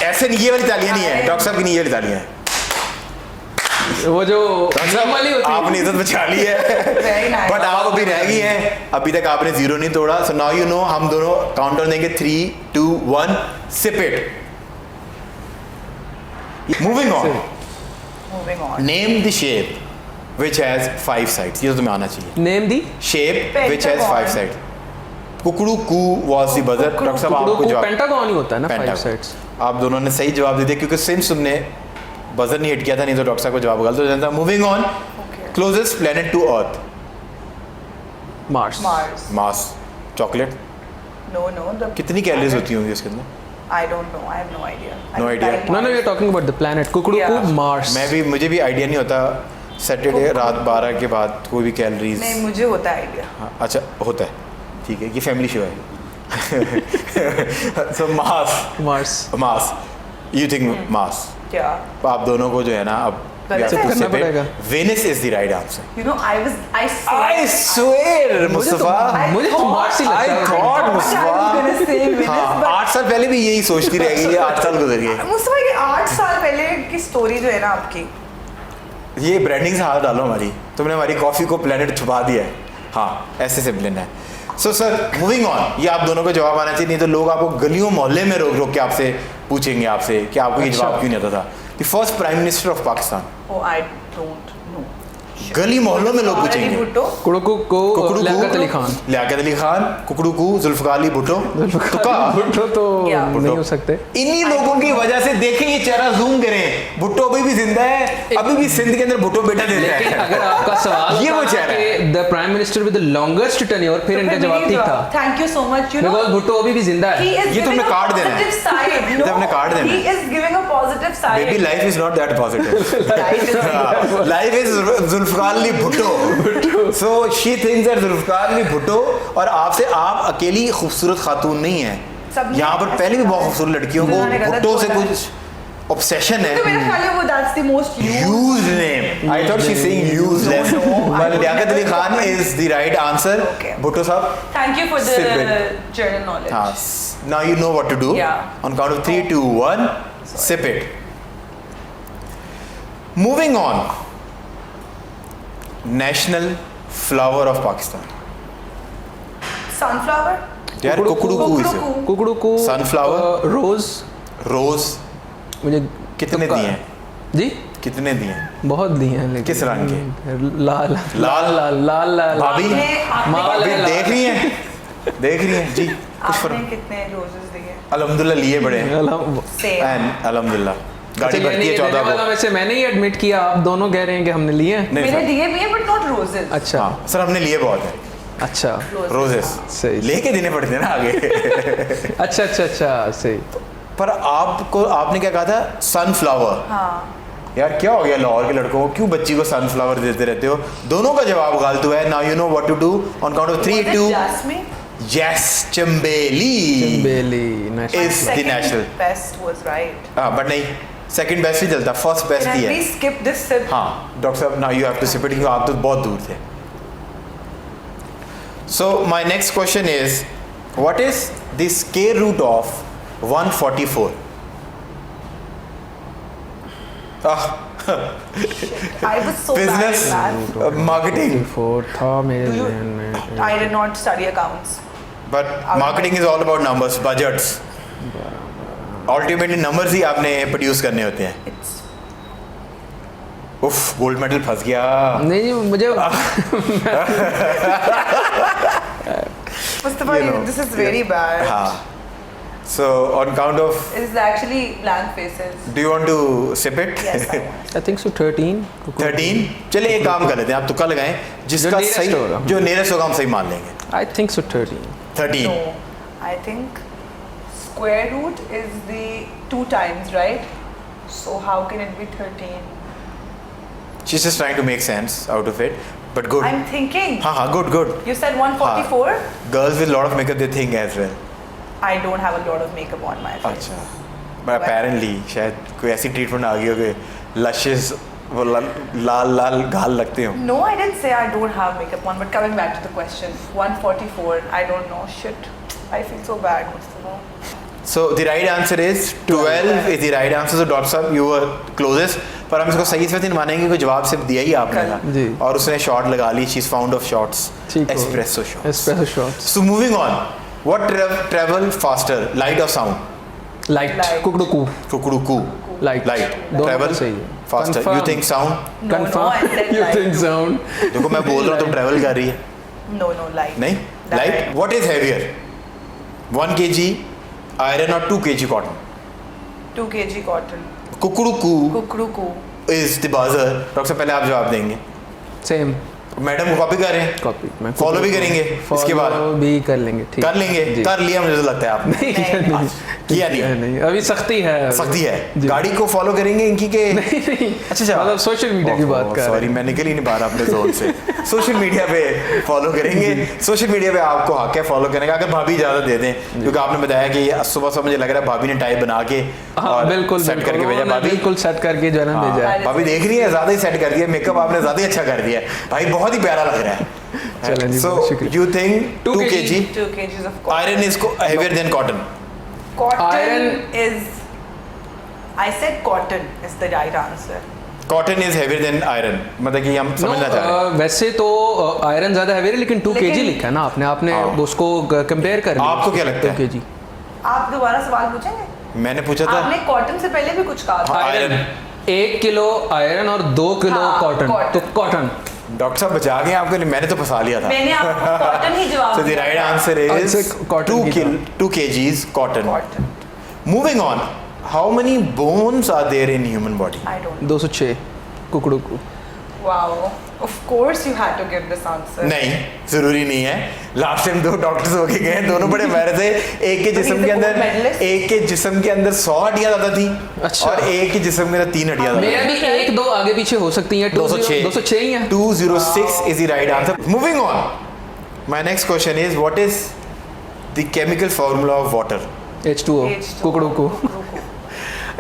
ऐसे नहीं, ये वाली तालियां नहीं है, डॉक्टर साहब की नहीं, ये वाली तालियां हैं।
वो जो
डॉक्टर साहब,
वाली होती है।
आपने इज्जत बचा ली है
Very nice.
बट आप अभी रह गई हैं, अभी तक आपने जीरो नहीं तोड़ा। सो नाउ यू नो, हम दोनों काउंटर देंगे 3, 2, 1, sip it. Moving on,
Moving on.
Name the shape which has 5 sides. ये तो तुम्हें आना चाहिए।
Name the
shape which has 5 sides. कुकड़ू कू वाज द बजर। डॉक्टर साहब आपको जवाब
पेंटागन ही होता है ना, 5
पेंटागन।
साइड्स।
आप दोनों ने सही जवाब दे दिया क्योंकि सिंस तुमने बजर नहीं हिट किया था, नहीं तो डॉक्टर साहब को जवाब गलत हो जाता। Moving on,
Okay.
Closest planet to earth.
Mars.
Mars.
Mars. Chocolate.
No, the.
कितनी कैलोरीज होती होंगी उसके अंदर?
I don't know. I have no idea. I
No
don't
idea.
like
no no,
Mars.
You are talking about the planet कुकड़ू
Yeah.
Mars.
मुझे भी idea नहीं होता। सैटरडे रात 12 के बाद कोई भी कैलोरीज।
नहीं, मुझे होता है आइडिया.
हाँ, अच्छा होता है, ठीक है, ये फैमिली शो है। सो मार्स, यू थिंक मार्स।
क्या?
आप दोनों को जो है ना अब
गलत है।
करना पड़ेगा।
Venice is the right answer.
You know, I
I swear Mustafa,
मुझे तो मार्स ही
I
लगता है।
thought
I was
Mustafa.
gonna say Venus,
हाँ,
but
8 साल पहले भी यही सोचती रहेगी, ये 8 साल गुजर गए।
मुस्तफा, ये 8 साल पहले की स्टोरी जो है ना आपकी,
ये ब्रांडिंग से हाथ डालो हमारी, तुमने हमारी कॉफी को प्लेनेट छुपा दिया है। हाँ, ऐसे सिंपल है। सो सर, मूविंग ऑन, ये आप दोनों को जवाब आना चाहिए, नहीं तो लोग आपको गलियों मोहल्ले में रोक रोक के आपसे पूछेंगे आपसे कि आपको ये जवाब क्यों नहीं आता था। The first prime minister of Pakistan.
oh I don't know.
गली मोहल्लों में लोग
Ali
पूछेंगे।
Bhutto.
कुकड़ू को
कुकड़ू
लियाकत अली खान।
लियाकत अली खान, कुकड़ू को जुल्फकार अली भुट्टो। तो का
भुट्टो तो
Yeah.
नहीं हो सकते।
इन्हीं लोगों की वजह से देखें, ये चेहरा जूम करें, भुट्टो अभी भी जिंदा है, अभी भी सिंध के अंदर भुट्टो बेटा देता
लेकिन
है।
अगर आपका सवाल
ये वो चेहरा है।
The prime minister with the longest tenure, फिर इनका जवाब ठीक था।
Thank you so much. You know,
because Bhutto अभी भी जिंदा
he
है।
is
ये तुमने
giving a
कार्ड देना है।
positive side.
ये तुमने कार्ड देना
He
है।
is giving a positive side.
Baby life is not that positive.
Life is-
life is Zulfikar Ali Bhutto. So she thinks that Zulfikar Ali Bhutto, और आपसे आप अकेली खूबसूरत खातून नहीं है,
सबने
यहाँ पर पहले भी बहुत खूबसूरत लड़कियों को
जिन्होंने गलत
भुट्टो से
बोला।
कुछ ऑब्सेशन है।
तो मेरा ख्याल है वो that's the most
Used name. I thought she's saying useless.
No,
But Liaquat Ali Khan is the right answer.
Okay.
Bhutto sahab.
Thank you for the
Sip it.
general knowledge.
हाँ. Now you know what to do.
Yeah.
On count of 3, 2, 1, sip it. Moving on. National flower of Pakistan.
Sunflower.
यार कुकड़ू कू इसे.
कुकड़ू को
Sunflower.
रोज।
Rose.
मुझे
कितने
तुक्का
दिए
है।
हैं?
जी
कितने दिए हैं?
बहुत दिए हैं, लेकिन
किस रंग
लाल
लाल?
लाल लाल लाल
भाभी
माँ
भाभी
लाल।
देख रही हैं? देख रही हैं जी. कुछ
आपने
फर्क.
कितने roses दिए?
अल्हम्दुलिल्लाह लिए बड़े हैं.
Same.
एंड अल्हम्दुलिल्लाह गाड़ी
अच्छा,
भरती है
ये
14
वाला
को.
वैसे मैंने ही एडमिट किया, आप दोनों कह रहे हैं कि हमने लिए हैं।
नहीं
मैंने
सर.
दिए भी हैं but not roses.
अच्छा
हाँ सर, हमने लिए बहुत है
अच्छा
रोजेस.
सही।
लेके देने पड़ते हैं ना आगे.
अच्छा अच्छा अच्छा सही।
पर आपको, आपने क्या कहा था? सनफ्लावर.
हाँ.
यार क्या हो गया लाहौर के लड़कों को, क्यों बच्ची को सनफ्लावर देते रहते हो? दोनों का जवाब गलत हुआ है. Now you know what to do. On count of 3,
Was it
2.
Jasmine?
Yes, चंबेली
बेली
Is the
Second
national.
best was right.
हाँ बट नहीं, सेकंड बेस्ट ही चलता, फर्स्ट बेस्ट
Can
ही
I
है.
please skip this sip?
हाँ doctor साहब, now you have to sip it, क्योंकि आप तो बहुत दूर थे. So my next question is, what is the square root of 144?
I was so
Business.
bad at math.
Marketing.
Four था मेरे
Do you-
जहन में।
I did not study accounts.
But marketing is all about numbers, budgets. Ultimately numbers ही आपने produce करने होते हैं.
It's
उफ, गोल्ड मेडल फंस गया.
नहीं नहीं मुझे
Mustafa,
You know,
this is very bad.
हाँ. So on count of,
It is actually blank faces.
do you want to sip it?
Yes, I want.
I think so 13
13. चलिए एक काम कर लेते हैं, आप तुक्का लगाएं, जिसका
nearest
सही,
होगा।
जो नियरेस्ट होगा हम सही मान लेंगे.
I think so 13
13.
No, I think square root is the 2 times, right? So how can it be 13?
She's just trying to make sense out of it, but good.
I'm thinking.
हाँ हाँ, good good.
You said 144?
Girls with lot of makeup they think as well.
I don't have a lot of makeup on my face.
अच्छा. But apparently शायद कोई ऐसी treatment आ गई हो कि lushes वो लाल लाल गाल लगते हो.
No, I didn't say I don't have makeup on, but coming back to the question, 144, I don't know, shit. I feel so bad, Mustafa.
So the right answer is 12 is the right answer. So Dr. साहब you were closest. पर हम इसको सही नहीं मानेंगे कि जवाब सिर्फ दिया ही आपने था
जी।
और उसने शॉट लगा ली. She's fond of shots.
ठीक हो।
Espresso shots.
Espresso shots.
So moving on. What travel faster, light or sound?
Light.
Light.
Kukru
Kukuruku.
Light.
Light.
दोनों
Travel
सही है.
faster.
Confirm.
You think sound?
No, no, I said
You
light
think
too.
sound?
देखो मैं बोल रहा हूँ तुम travel कर रही है.
No, light.
नहीं? Light. What is heavier? 1 kg iron or 2 kg cotton?
2 kg cotton.
Kukuruku
Kukuruku.
is the buzzer. Doctor साहब पहले आप जवाब देंगे.
Same.
मैडम को कॉपी कर रहे हैं.
Copy. मैं
Follow भी करेंगे इसके बाद?
Follow भी कर लेंगे. ठीक.
कर लेंगे.
जी.
कर लिया मुझे तो लगता है आपने.
नहीं.
किया नहीं.
नहीं. अभी सख्ती है.
सख्ती है.
जी.
गाड़ी को फॉलो करेंगे इनकी के.
नहीं.
अच्छा
मतलब सोशल मीडिया की बात कर रहे
सॉरी
हैं.
मैं निकल ही नहीं पा रहा अपने जोन से. सोशल मीडिया पे फॉलो करेंगे. सोशल मीडिया पे आपको हक है फॉलो करने का अगर भाभी इजाजत दे दें क्योंकि आपने बताया कि सुबह सुबह मुझे लग रहा है भाभी ने टाइप बना के
हाँ बिल्कुल
सेट करके भेजा. भाभी
बिल्कुल सेट करके जो है ना भेजा है.
भाभी देख रही है ज्यादा ही सेट कर दिया. मेकअप आपने ज्यादा ही अच्छा कर दिया है. भाई बहुत ही प्यारा लग रहा है.
चलें जी,
So
बहुत शुक्रिया.
you think 2 kg
2 kgs of cotton.
iron is heavier than cotton?
Cotton
Iron-
is. I said cotton is the right answer.
Cotton is heavier than iron. मतलब कि हम समझना चाह रहे हैं.
वैसे तो आयरन ज्यादा हैवी है लेकिन 2
लेकिन-
kg लिखा है ना आपने
हाँ।
उसको कंपेयर कर लिया.
आपको क्या लगता है?
2 kg.
आप दोबारा सवाल पूछेंगे?
मैंने पूछा था
आपने कॉटन से पहले भी कुछ कहा था.
हाँ, iron.
1 किलो आयरन और 2 किलो
हाँ,
कॉटन.
cotton.
तो कॉटन.
डॉक्टर साहब बचा गए आपके लिए. मैंने तो फंसा लिया था.
मैंने आपको कॉटन ही जवाब
So the right answer is
अच्छा, cotton की
2 kgs cotton.
Cotton.
Moving on. How many bones are there in human body?
I don't know.
206 कुकड़ू को.
Wow. Of course you had to give this answer.
नहीं जरूरी नहीं है. Last time 2 doctors होके गए. दोनों बड़े माहिर थे. एक के जिस्म के अंदर 100 हड्डियां ज्यादा थी
अच्छा.
और एक के जिस्म के अंदर 3 हड्डियां ज्यादा
मेरा भी 1-2 आगे पीछे हो सकती हैं. 206 ही है.
206 is the right answer. Moving on. My next question is what is the chemical formula of water?
H2O
H2O.
कुकड़ू को.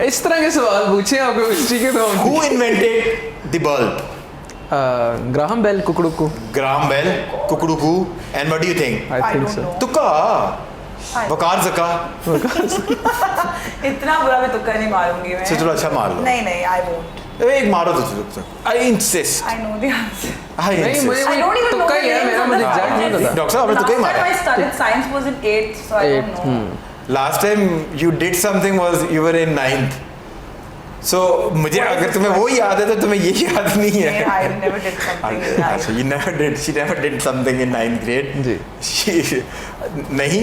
इस तरह के सवाल पूछे आप केमिस्ट्री के तो.
Who invented the bulb?
Graham Bell कुकड़ू को.
Graham Bell, Kukuruku, and what do you think?
I
I
think
don't
so.
know.
तुक्का.
I-
वकार जका.
इतना बुरा मैं तुक्का नहीं मारूंगी मैं.
चलो अच्छा मार लो.
नहीं I won't.
एक मारो तो चलो. I insist.
I know the answer.
I
नहीं,
insist.
मुझे-
I don't even know
तुक्का
the
ही है
names
मेरा,
of
मुझे
the
exact नहीं
subjects.
पता.
डॉक्टर साहब आपने तुक्का ही
Last
मारा.
time I studied science was in 8th, so I don't know.
Last time you did something was you were in 9th. So मुझे
What is
अगर
this
तुम्हें वो
question?
याद है तो तुम्हें ये याद नहीं है.
I never did something in
अच्छा,
life.
you never did. She never did something in 9th grade.
जी.
She नहीं.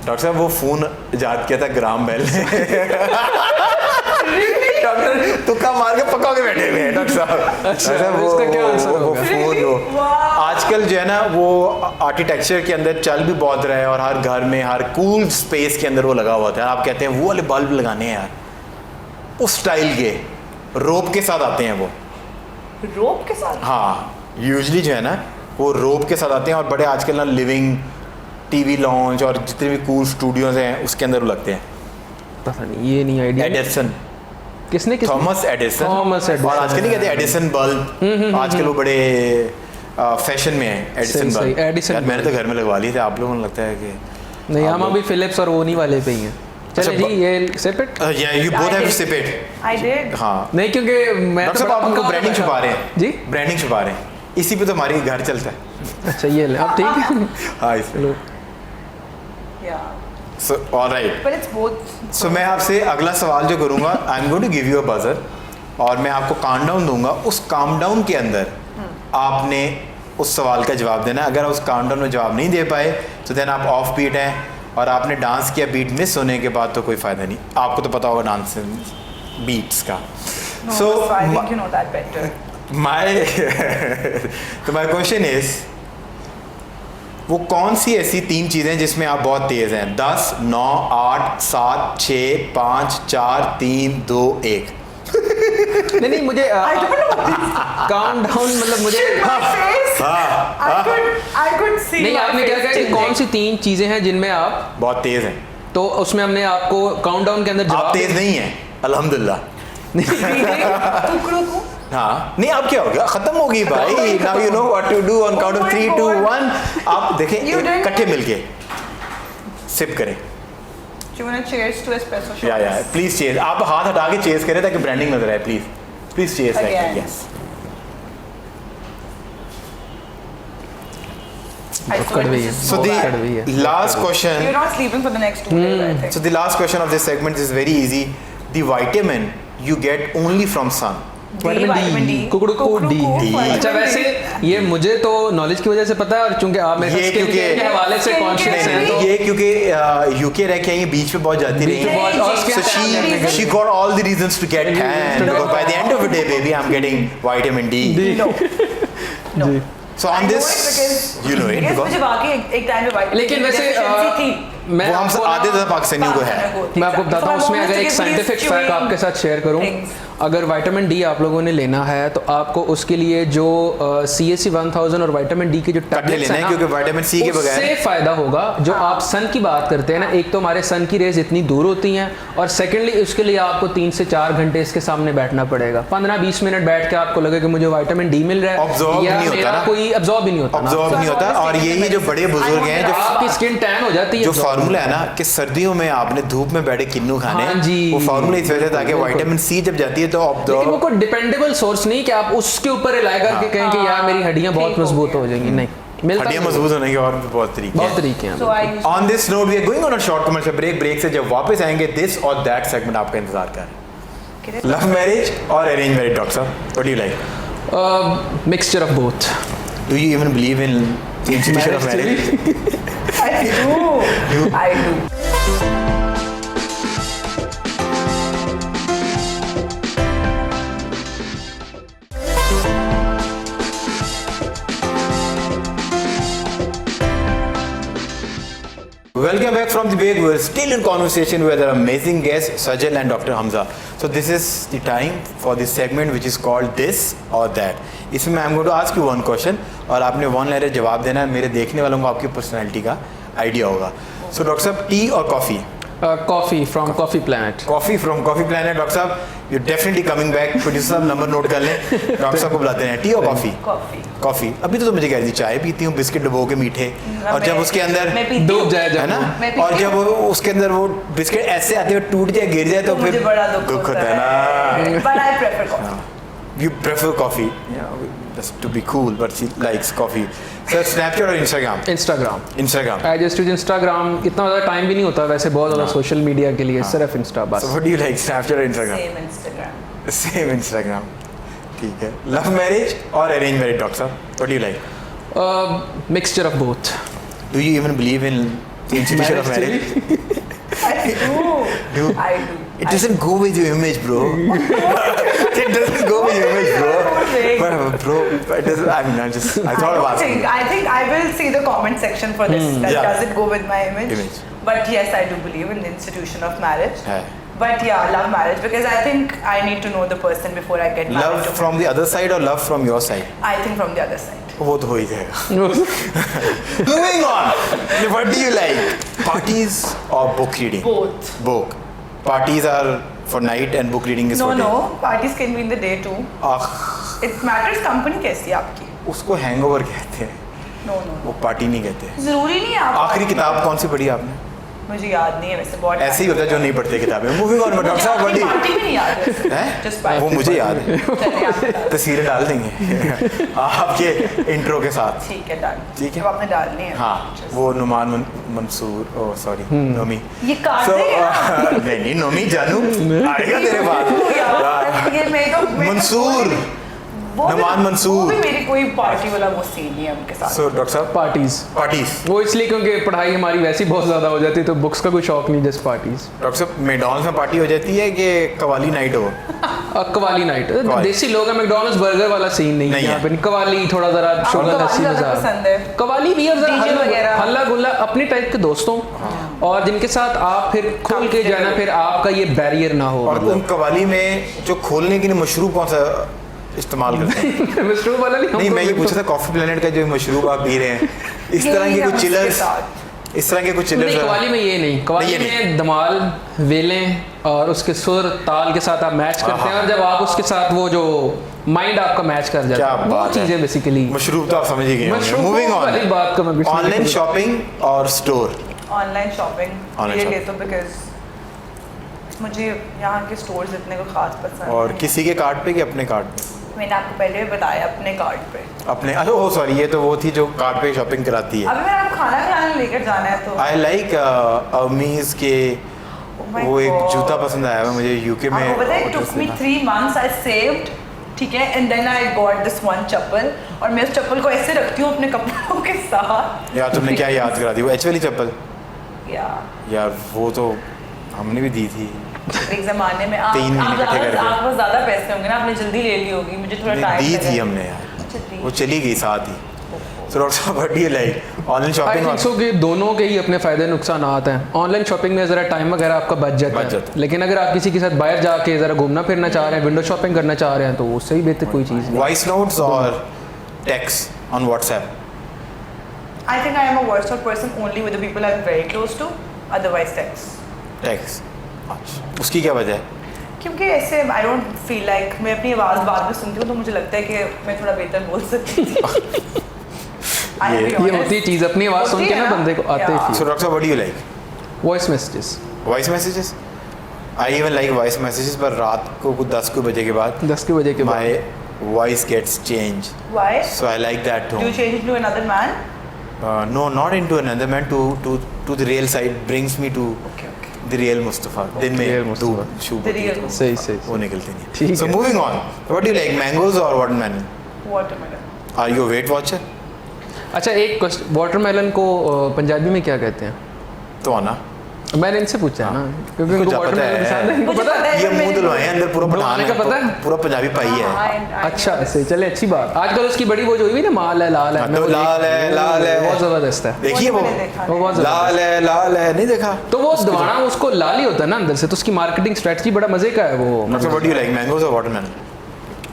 डॉक्टर साहब वो फोन याद किया था ग्राम बेल ने. डॉक्टर तुक्का मार के पका के बैठे हुए हैं डॉक्टर साहब.
अच्छा,
ऐसा वो
इसका क्या आंसर
वो
होगा?
फोन वो
Wow.
आजकल जो है ना वो आर्किटेक्चर के अंदर चल भी बहुत रहा है और हर घर में हर कूल स्पेस के अंदर वो लगा हुआ था. आप कहते हैं वो वाले बल्ब लगाने हैं यार उस स्टाइल के रोप के साथ आते हैं वो.
रोप के साथ.
हाँ यूजली जो है ना वो रोप के साथ आते हैं और बड़े आजकल ना लिविंग टीवी लॉन्च और जितने भी कूल स्टूडियोज हैं उसके अंदर वो लगते हैं.
पता नहीं ये नहीं आइडिया.
एडिसन
किसने
थॉमस एडिसन.
Thomas Edison.
और आजकल नहीं कहते एडिसन बल्ब. आजकल वो बड़े फैशन में है एडिसन
सही,
बल्ब.
Edison
यार मैंने तो घर में लगवा लिए थे. आप लोगों को लगता है कि
नहीं
आप
हम
लोग-
अभी फिलिप्स और ओनी वाले पे ही हैं. चलो
अच्छा,
जी ये सेपरेट.
या you both have to sip it.
I did.
हाँ
नहीं क्योंकि मैं
डॉक्टर साहब
बड़ा
आप हमको
पक्का
ब्रांडिंग
बैठा-
छुपा रहे हैं.
जी.
ब्रांडिंग छुपा रहे हैं. इसी पे तो हमारी घर चलता है.
अच्छा ये ले अब ठीक है.
हाँ इस
चलो.
Yeah.
So alright.
But it's both.
So मैं आपसे अगला सवाल जो करूंगा I am going to give you a buzzer और मैं आपको काउंट डाउन दूंगा. उस काउंट डाउन के अंदर आपने उस सवाल का जवाब देना है. अगर उस काउंट डाउन में जवाब नहीं दे पाए तो देन आप ऑफ बीट हैं और आपने डांस किया बीट मिस होने के बाद तो कोई फ़ायदा नहीं. आपको तो पता होगा डांस बीट्स का.
No,
So,
I think you know that better.
My तो माय क्वेश्चन इज वो कौन सी ऐसी 3 चीज़ें जिसमें आप बहुत तेज़ हैं? 10 9 8 7 6 5 4 3 2 1.
नहीं मुझे
I don't know.
Count down मतलब मुझे
My face. I could see.
नहीं
my
आपने क्या
face
कहा कि
changing.
कौन सी 3 चीजें हैं जिनमें आप
बहुत तेज़ हैं.
तो उसमें हमने आपको काउंट डाउन के अंदर
आप
जवाब
तेज़ नहीं हैं अल्हम्दुलिल्लाह.
कुकड़ू को.
हाँ नहीं अब क्या हो गया खत्म होगी भाई. Now you know what to do on count of 3 2 1. आप देखें
You did.
इकट्ठे मिलके सिप करें।
Do you want to cheers to espresso shots?
या प्लीज चेज, आप हाथ हटा के चेज करें ताकि ब्रांडिंग नजर आए, please please chase like
Again.
Yes.
I swear
कड़वी
this
है।
is
So
so bad.
कड़वी है।
the last question,
You're not sleeping for the next 2 days, I think.
so the last question of this segment is very easy. The vitamin you get only from sun.
Vitamin D.
कुकड़ू D.
vitamin
अच्छा,
D.
वैसे ये मुझे तो knowledge की वजह से पता है, और चूंकि आप मेरे
ये
skin
क्योंकि-
care के हवाले से
Skin
कॉन्शियस
care
हैं तो
ये क्योंकि यूके रह के आई है, बीच पे बहुत जाती रही
बीच पे
है,
बहुत- और
so
उसके
she got all the reasons to get tan, because by the end of the day baby I'm getting vitamin D.
No. No.
So
I
on
know
this
it because
you know it
because
because
मुझे वाकई एक time पे vitamin
लेकिन
D
वैसे
deficiency थी।
मैं
वो हम
आपको
आधे
ना-
ज़्यादा पाकिस्तानियों को है।
मैं आपको बताता हूँ, उसमें अगर एक साइंटिफिक फैक्ट आपके साथ शेयर करूँ, अगर विटामिन डी आप लोगों ने लेना है तो आपको उसके लिए जो CAC 1000 और विटामिन डी के जो
कट्टे
टैबलेट्स
लेने
हैं
हैं, क्योंकि विटामिन सी के बगैर
उससे फायदा होगा। जो आप सन की बात करते हैं ना, एक तो हमारे सन की रेज इतनी दूर होती हैं, और सेकेंडली उसके लिए आपको 3 से 4 घंटे इसके सामने बैठना पड़ेगा। 15-20 मिनट बैठ के आपको लगे कि मुझे विटामिन डी मिल रहा है,
Absorb
या
नहीं होता
मेरा
ना।
कोई अब्जॉर्ब ही नहीं होता ना।
ऑब्जॉर्व नहीं होता। और यही जो बड़े बुजुर्ग हैं, जो
आपकी स्किन टैन हो जाती है।
जो फार्मूला है ना कि सर्दियों में आपने धूप में बैठे किन्नू खाने,
हाँ जी।
वो फार्मूला इस वजह से ताकि
बिल्कुल।
विटामिन सी जब जाती है तो
लेकिन वो
ऑब्जॉर्व
कोई डिपेंडेबल सोर्स नहीं कि आप उसके ऊपर रिलाई करके कहें कि यार मेरी हड्डियां बहुत
ठीक हो
मजबूत
गया।
हो जाएंगी। नहीं, मिलता
हड्डियां
नहीं।
मजबूत होने के और भी बहुत तरीके
बहुत
हैं।
तरीके हैं।
So I used
on this note we are going on a short commercial break से जब वापस आएंगे दिस और दैट सेगमेंट आपका इंतजार कर रहे हैं। लव मैरिज और अरेंज मैरिज, डॉक्टर साहब what do you like?
Mixture of both.
Do you even believe in the institution of marriage?
I do. I do.
Welcome back from the break. We're still in conversation with our amazing guests Sajal and Dr. Hamza. So this is the time for this segment which is called this or that. इसमें I'm going to ask you one question और आपने one liner जवाब देना है। मेरे देखने वालों को आपकी पर्सनैलिटी का आइडिया होगा। So डॉक्टर साहब, टी और coffee?
Coffee from coffee planet.
Coffee from coffee planet. Doctor साहब you definitely coming back. Producer साहब नंबर नोट कर लें, डॉक्टर साहब को बुलाते हैं। टी और कॉफ़ी?
Coffee.
कॉफ़ी। अभी तो मुझे कह दी चाय पीती हूँ बिस्किट डुबो के मीठे, और जब उसके अंदर
मैं पीती
डूब
हूँ।
जाए
है ना,
मैं पीती
और जब वो उसके अंदर वो बिस्किट ऐसे आते हुए टूट जाए, गिर जाए, तो
मुझे
फिर
बड़ा दुख
होता है ना।
But I prefer coffee.
You prefer coffee, just to be cool, but she likes coffee. Sir, Snapchat और Instagram?
Instagram.
Instagram.
I just use Instagram. इतना ज़्यादा टाइम भी नहीं होता वैसे बहुत ज़्यादा सोशल मीडिया के लिए, सिर्फ इंस्टा बस।
So what do you like, Snapchat और Instagram?
Same Instagram.
Same Instagram. ठीक है। Love marriage और arrange marriage, डॉक्टर साहब? What do you like?
Mixture of both.
Do you even believe in the institution of marriage?
I do. I do.
It doesn't go with your image, bro. It doesn't go with your image, bro. But bro, it doesn't. I mean, I thought of asking.
I think I will see the comment section for this. That
Yeah.
does it go with my image?
Image.
But yes, I do believe in the institution of marriage.
है।
But yeah, love marriage because I think I need to know the person before I get married.
Love
to
from the other side or love from your side?
I think from the other side.
वो तो हो ही जाएगा। Moving on. What do you like? Parties or book reading?
Both.
Book. Parties are for night and book reading is
No,
for day.
no. Parties can be in the day too.
Ah,
It matters company कैसी है आपकी.
उसको hangover कहते हैं,
No, no.
वो party नहीं कहते।
जरूरी नहीं है आप.
आखिरी किताब कौन सी पढ़ी आपने?
मुझे याद नहीं है वैसे बहुत.
ऐसे ही होता है जो नहीं पढ़ते किताबें। मूविंग ऑन, डॉक्टर साहब
मुझे
बड़ी
पार्टी भी नहीं याद है.
है
Just by.
वो मुझे याद है,
चलिए आप.
तस्वीरें डाल देंगे आपके इंट्रो के साथ।
ठीक है डन.
ठीक है।
अब आपने डालनी है.
हाँ,
Just-
वो नुमान मंसूर, ओ सॉरी नोमी।
ये काट
So,
देंगे ना?
नहीं नोमी जानू आएगा तेरे पास।
ये मैं तो
मंसूर,
वो भी-
नुमान मंसूर।
वो भी मेरी कोई पार्टी वाला वो सीन नहीं है उनके साथ.
सो डॉक्टर साहब,
पार्टीज
पार्टीज।
वो इसलिए क्योंकि पढ़ाई हमारी वैसी बहुत ज़्यादा हो जाती है, तो बुक्स का कोई शौक नहीं, जस्ट पार्टीज।
डॉक्टर साहब, मैकडॉनल्ड्स में पार्टी हो जाती है कि कवाली नाइट हो?
कवाली नाइट।
कवाली।
देसी लोग हैं, मैकडॉनल्ड्स बर्गर वाला सीन नहीं है
नहीं
यहाँ
है।
पे। कवाली थोड़ा ज़रा शुगर
कवाली
हंसी
ज़्यादा
मजाक।
पसंद है.
कवाली भी और ज़रा
DJ
हल्ला
वगैरह।
हल्ला गुल्ला अपने टाइप के दोस्तों, और जिनके साथ आप फिर खोल के जाना, फिर आपका ये बैरियर ना हो।
और उन कवाली में जो खोलने के लिए मशरूब कौन सा इस्तेमाल करते हैं?
मशरूब वाला
नहीं, मैं ये पूछा था कॉफी प्लेनेट का जो मशरूब आप पी रहे हैं, इस तरह के कुछ चिलर्स, इस तरह के कुछ चिलर्स।
नहीं, कवाली में ये नहीं। कवाली
ये नहीं।
में धमाल, वेलें और उसके सुर ताल के साथ आप मैच करते हैं, और जब आप उसके साथ वो जो माइंड आपका मैच कर जाता
क्या
है, वो
बात है।
चीज़ें बेसिकली।
मशरूब तो आप समझ ही गए होंगे।
मशरूब
मूविंग
वाली बात का मैं
ऑन,
कुछ नहीं
ऑनलाइन
कहूँगा।
शॉपिंग और स्टोर,
ऑनलाइन शॉपिंग
Online
मेरे लिए
shopping.
तो बिकॉज मुझे यहाँ के स्टोर्स इतने को खास पसंद
और
नहीं।
किसी के कार्ड पे कि अपने कार्ड पे?
मैंने आपको पहले भी बताया अपने कार्ड पे।
अपने, अरे ओ सॉरी, ये तो वो थी जो कार्ड पे शॉपिंग कराती है।
अभी मैंने आपको खाना खिलाने लेकर जाना है तो
आई लाइक अमीज के
Oh my
वो एक
God.
जूता पसंद आया है मुझे यूके में।
आपको पता है, it
ऑटो
took
से
me
ना।
3 months I saved, ठीक है, and then I got this one चप्पल, और मैं उस चप्पल को ऐसे रखती हूँ अपने कपड़ों के साथ।
यार तुमने क्या याद करा दी, वो एच वाली चप्पल?
या
यार वो तो हमने भी दी थी।
एक ज़माने में आप
3 महीने इकट्ठे करके।
आपके पास ज़्यादा पैसे होंगे ना, आपने जल्दी ले ली होगी, मुझे थोड़ा
नहीं,
टाइम
दी
लगा।
थी हमने यार,
अच्छा, दी।
वो चली गई साथ ही। So डॉक्टर साहब, what do you like online
I
shopping?
Think so कि दोनों के ही अपने फ़ायदे नुकसान हैं। ऑनलाइन शॉपिंग में ज़रा टाइम वगैरह आपका बच जाता
बच जाता
है, लेकिन अगर आप किसी के साथ बाहर जाके ज़रा घूमना फिरना चाह रहे हैं, विंडो शॉपिंग करना चाह रहे हैं, तो उससे ही बेहतर कोई चीज़ नहीं।
वॉइस नोट्स और text on WhatsApp?
I think I am a WhatsApp person only with the people I'm very close to, otherwise text.
Text, अच्छा, उसकी क्या वजह है?
क्योंकि ऐसे I don't feel like, मैं अपनी आवाज़ बाद में सुनती हूँ तो मुझे लगता है कि मैं थोड़ा बेहतर बोल सकती थी। I'll be
ये
honest.
होती है चीज़, अपनी आवाज़ सुन
होती
के
है
ना
ना?
बंदे को आते
Yeah.
ही
सो डॉक्टर साहब, what do you like?
Voice messages.
Voice messages? I even like voice messages, पर रात को कुछ 10 बजे के बाद
10 के बजे के बाद
my voice gets change,
Why?
So I like that
Do you
tone.
change into another man?
No, not into another man, to the real side, brings me to
Okay, okay.
the real Mustafa. दिन में
Real
दो
Mustafa.
Shoe
The real
सही सही
वो निकलते नहीं।
ठीक
So
है।
moving on, what do you like, mangoes or watermelon?
Watermelon.
Are you a Weight Watcher?
अच्छा, एक क्वेश्चन, वाटरमेलन को पंजाबी में क्या कहते हैं?
तो आना
मैंने इनसे पूछा है ना, क्योंकि
कुछ
उनको
पता
वाटरमेलन
है।
पसंद है, इनको
मुझे
पता है।
पता है।
ये मुंह धुलवाए हैं, अंदर पूरा पठान
धुलवाने
है,
का पता है?
पूरा पंजाबी पाई है।
अच्छा, सही, चले, अच्छी बात। आजकल उसकी बड़ी वो जो हुई ना, माल है लाल है,
हाँ,
मैं
तो
वो
लाल है, लाल है।
बहुत ज़बरदस्त है
देखिए वो
वो बहुत
लाल है, लाल है, नहीं देखा?
तो वो दवाना उसको लाल ही होता है ना अंदर से, तो उसकी मार्केटिंग स्ट्रेटजी बड़ा मजे का है वो।
Doctor, what do you like, mangoes or watermelon?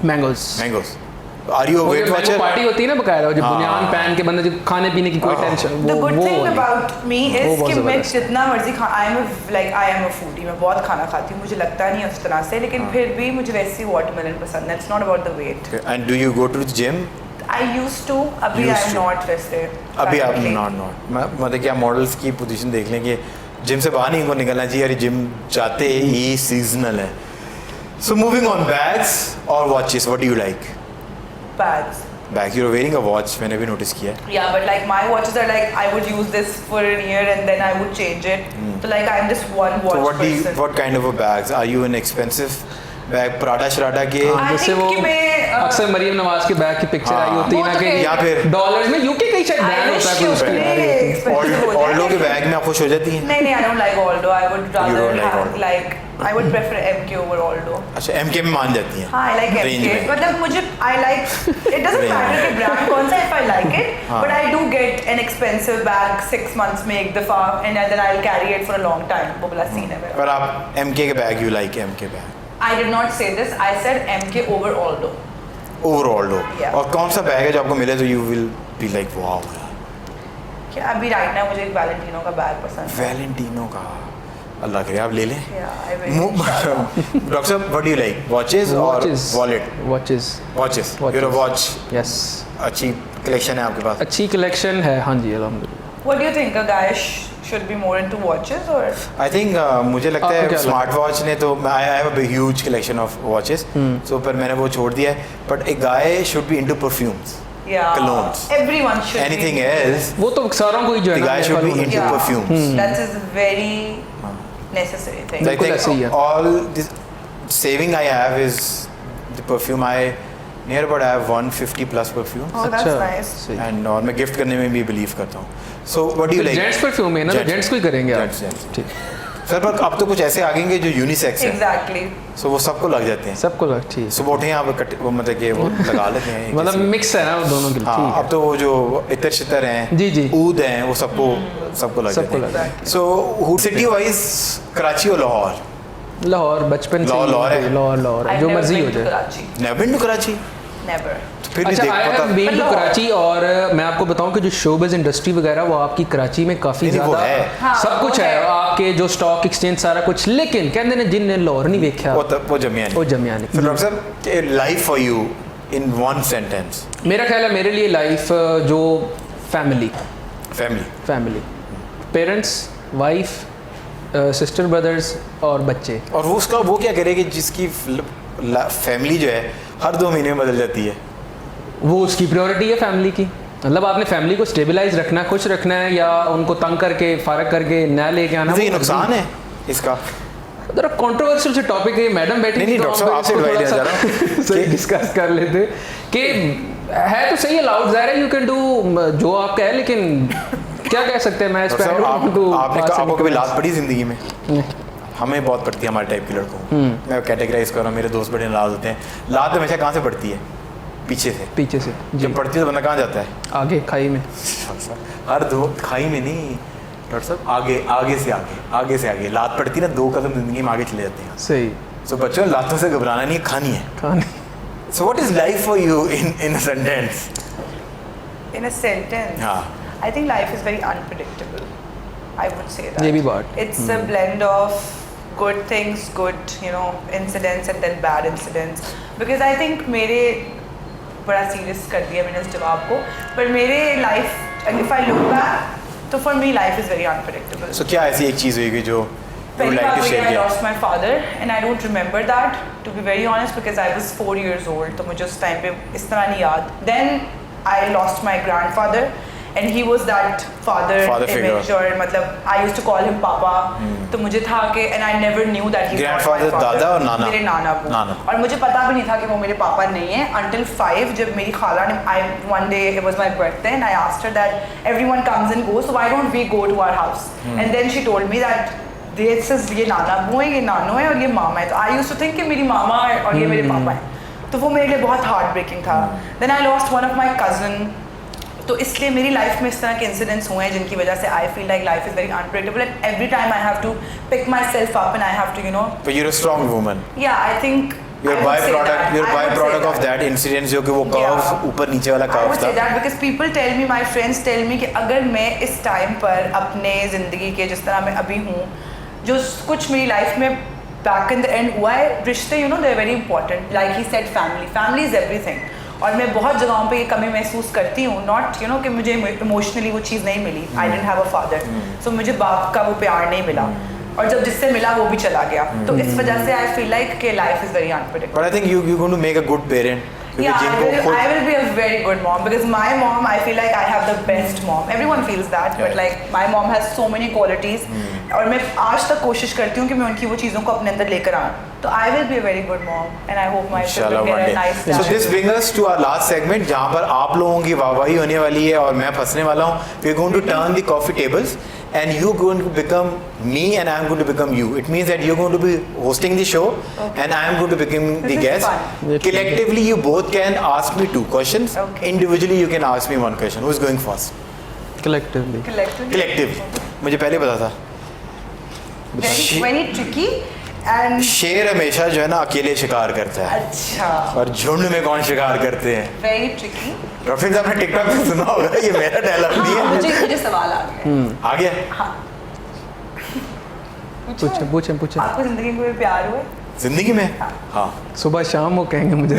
Mangoes.
Mangoes. Are you a
वो
Weight
जब
Watcher?
पार्टी होती है ना बकायदा, जो
हाँ।
बुनियान पहन के बंदे जो खाने पीने की कोई
हाँ।
टेंशन,
The
वो
good
वो
thing
वाली।
about me
वो
is
बहुत
कि मैं
ज़बरदस्त।
जितना मर्जी खा, I am a foodie, मैं बहुत खाना खाती हूँ, मुझे लगता नहीं है उस तरह से, लेकिन फिर भी मुझे वैसी वाटरमेलन पसंद है। It's not about the weight.
Okay. And do you go to the gym?
I used to, अभी
Used
I'm
to.
not वैसे।
अभी आप
currently.
नॉट मतलब क्या मॉडल्स की पोजीशन देख लें कि जिम से बाहर नहीं इनको निकलना चाहिए, अरे जिम जाते ही सीजनल है। सो मूविंग ऑन, बैग्स और watches, what do you like?
Bags.
Bag, you are wearing a watch, मैंने भी नोटिस किया है।
Yeah, but like my watches are like I would use this for a year and then I would change it. So like I'm just one watch
So
person.
what kind of a bags? Are you an expensive bag, Prada शराडा के?
हाँ,
I
जैसे
think
वो
कि मैं,
अक्सर मरियम नवाज के bag की picture
हाँ।
आई होती है
वो
ना
तो
कि
है।
या फिर
डॉलर्स में, यूके का ही शायद
I
ब्रांड
wish
होता है
कि
कोई उसकी।
उतने expensive हो
ऑल्डो
जाए।
के बैग में आप खुश हो जाती हैं?
नहीं, I don't like Aldo. I would rather
don't like
have
Aldo.
like I would prefer MK over Aldo.
अच्छा, MK में मान जाती हैं?
हाँ, I like
Range
MK.
में।
मतलब मुझे I like it doesn't
Range
matter कि brand कौन सा, if I like it,
हाँ।
but I do get an expensive bag 6 months में एक दफा and then I'll carry it for a long time. वो वाला scene है मेरा।
पर आप MK के bag, you like MK bag
I did not say this. I said MK over Aldo.
Over ऑल्डो?
Yeah.
और कौन सा बैग है जो आपको मिले तो you will be like wow?
कि अभी right now मुझे एक वैलेंटिनो का बैग पसंद है।
वैलेंटिनो का, अल्लाह करे आप ले लें।
Yeah, I will.
डॉक्टर साहब, what do you like, watches और wallet?
Watches.
Watches, you're a watch,
yes,
अच्छी कलेक्शन है आपके पास?
अच्छी कलेक्शन है, हाँ जी, अल्हम्दुलिल्लाह।
What do you think? A guy should be more into watches or?
I think मुझे लगता
आपको
है
क्या
स्मार्ट वॉच ने तो I have a huge collection of watches, so पर मैंने वो छोड़ दिया है। But a guy should be into perfumes,
Yeah.
Colognes.
Everyone should.
Anything
be.
Else,
वो तो सारों को ही जो है
द
ना
guy should be
follow
into
Yeah.
Perfumes.
That is a very necessary thing.
So I
बिल्कुल ऐसे ही
think
है।
all this saving I have is the perfume. I near about I have 150 plus perfume,
Oh, that's nice.
सही।
and और मैं gift करने में भी believe करता हूँ। So what do you
तो
like?
जेंट्स परफ्यूम है ना, तो
Gents.
जेंट्स को ही करेंगे आप।
Gents, gents.
ठीक,
सर पर अब तो कुछ ऐसे आ गएंगे जो यूनिसेक्स है,
Exactly.
सो वो सबको लग जाते हैं।
सबको लग, ठीक,
सुबह उठे आप वो मतलब कि वो लगा लेते हैं
मतलब
किसी-
मिक्स है ना वो दोनों के लिए,
हाँ,
ठीक
अब तो वो जो इतर शितर हैं,
जी, जी।
ऊद हैं, वो सबको लग
सबको
जाते
लग
हैं। सो सिटी वाइज कराची और लाहौर?
है। लाहौर बचपन से
लाहौर है।
लाहौर है,
I've
जो
never
मर्जी
been
हो
to
जाए।
Karachi.
Never been to Karachi?
Never.
फिर भी
अच्छा,
देख
आई
पता
have been to
Lahore.
Karachi, और मैं आपको बताऊं कि जो शोबिज़ इंडस्ट्री वगैरह वो आपकी कराची में काफ़ी
नहीं, वो
ज़्यादा
है।
हाँ,
सब
वो
कुछ है,
है।
आपके जो स्टॉक एक्सचेंज सारा कुछ, लेकिन कहते हैं जिनने लाहौर नहीं देखा
वो जमिया
वो
नहीं।
जमिया नहीं।
So डॉक्टर साहब, life for you in one sentence?
मेरा ख्याल है मेरे लिए लाइफ जो family,
family.
Family parents, wife, sister, brothers और बच्चे।
और वो उसका वो क्या करे कि जिसकी फैमिली जो है हर 2 महीने में बदल जाती है?
वो उसकी प्रायोरिटी है फैमिली की। मतलब आपने फैमिली को स्टेबलाइज रखना है, खुश रखना है, या उनको तंग करके फारग करके नया लेके आना?
ये नुकसान है इसका।
जरा कंट्रोवर्शियल से टॉपिक है, मैडम बैठी
नहीं, डॉक्टर साहब आपसे एडवाइस देना चाह रहा हूं
सही डिस्कस कर लेते कि है तो सही, अलाउड ज़ाहिर है, यू कैन डू जो आप कहें, लेकिन क्या कह सकते हैं, मैं इस पे
आपको कभी लात पड़ी जिंदगी में? हमें बहुत पड़ती है, हमारे टाइप के लड़कों को। मैं कैटेगराइज कर रहा हूँ, मेरे दोस्त बड़े नाराज होते हैं। लात हमेशा कहाँ से पड़ती है? पीछे से। जब पड़ती है तो बंदा कहाँ जाता है?
आगे, खाई में।
हर दो खाई में नहीं डॉक्टर साहब, आगे से आगे लात पड़ती है ना, 2 कदम जिंदगी में आगे चले जाते हैं।
सही।
सो बच्चों, लातों से घबराना नहीं है, खानी है। So what is life for you in a sentence?
In a sentence, I think life is very unpredictable. I would say that.
ये भी बात।
It's a blend of good things, good incidents, and then bad incidents. Because I think मेरे बड़ा serious कर दिया मैंने इस जवाब को, पर मेरे life, if I look back, तो for me life is very unpredictable.
So क्या ऐसी एक चीज़ हुई जो
पहली बार हुई, I lost my father and I don't remember that, to be very honest, because I was 4 years old. तो मुझे उस टाइम पे इस तरह नहीं याद. Then I lost my grandfather and he was that father image, और मतलब I used to call him Papa. तो मुझे था कि and I never knew that he was my father.
दादा और नाना?
मेरे नाना। और मुझे पता भी नहीं था कि वो मेरे पापा नहीं है until 5, जब मेरी खाला ने one day it was my birthday and I asked her that everyone comes and goes, so why don't we go to our house? And then she told me that this is ये नाना बू है, ये नानो है और ये मामा है. तो I used to think कि मेरी मामा है और ये मेरे पापा है. तो वो मेरे लिए बहुत हार्ट ब्रेकिंग था. Then I lost one of my cousin. तो इसलिए मेरी लाइफ में इस तरह के इंसिडेंट्स हुए हैं जिनकी वजह से I feel like life is very unpredictable and every time I have to pick myself up and I have to
But you're a strong woman.
Yeah, I think
You're byproduct of that incident जो कि वो curve ऊपर नीचे वाला curve था.
I would say that because people tell me, my friends tell me कि अगर मैं इस टाइम पर अपने ज़िंदगी के जिस तरह मैं अभी हूँ, जो कुछ मेरी लाइफ में back in the end हुआ है, रिश्ते they're very important. Like he said, family is everything. और मैं बहुत जगहों पे ये कमी महसूस करती हूँ, नॉट कि मुझे इमोशनली वो चीज़ नहीं मिली. I didn't have a father, so मुझे बाप का वो प्यार नहीं मिला, और जब जिससे मिला वो भी चला गया. तो इस वजह से आई फील लाइक कि life is very unpredictable.
But I think you're going to make a good parent.
Yeah, I will be a very good mom because my mom, I feel like I have the best mom. Everyone feels that, but like my mom has so many qualities. और मैं आज तक कोशिश करती हूँ कि मैं उनकी वो चीज़ों को अपने अंदर लेकर आऊँ. तो I will be a very good mom, and I hope my children get a nice dad.
So this brings us to our last segment, जहाँ पर आप लोगों की वाहवाही होने वाली है और मैं फंसने वाला हूँ. We're going to turn the coffee tables. And you're going to become me and I'm going to become you. It means that you're going to be hosting the show and I'm going to become the guest. Collectively, you both can ask me 2 questions. Individually, you can ask me 1 question. Who's going first?
Collectively.
Collective. मुझे पहले पता था.
Very tricky. And
शेर हमेशा जो है ना अकेले शिकार करता है.
अच्छा.
और झुंड में कौन शिकार करते हैं?
Very tricky.
रफीक साहब ने टिकटॉक पे सुना होगा, ये मेरा डायलॉग नहीं है.
मुझे सवाल आ गया.
आ गया?
हाँ.
पूछे.
आपको जिंदगी में कोई प्यार हुआ?
जिंदगी में? हाँ.
सुबह शाम वो कहेंगे मुझे.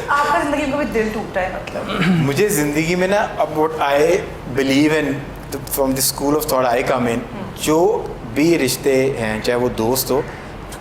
आपका जिंदगी में कोई दिल टूटा है मतलब?
मुझे जिंदगी में ना, अब what I believe in from the school of thought I come in, जो भी रिश्ते हैं, चाहे वो दोस्त हो,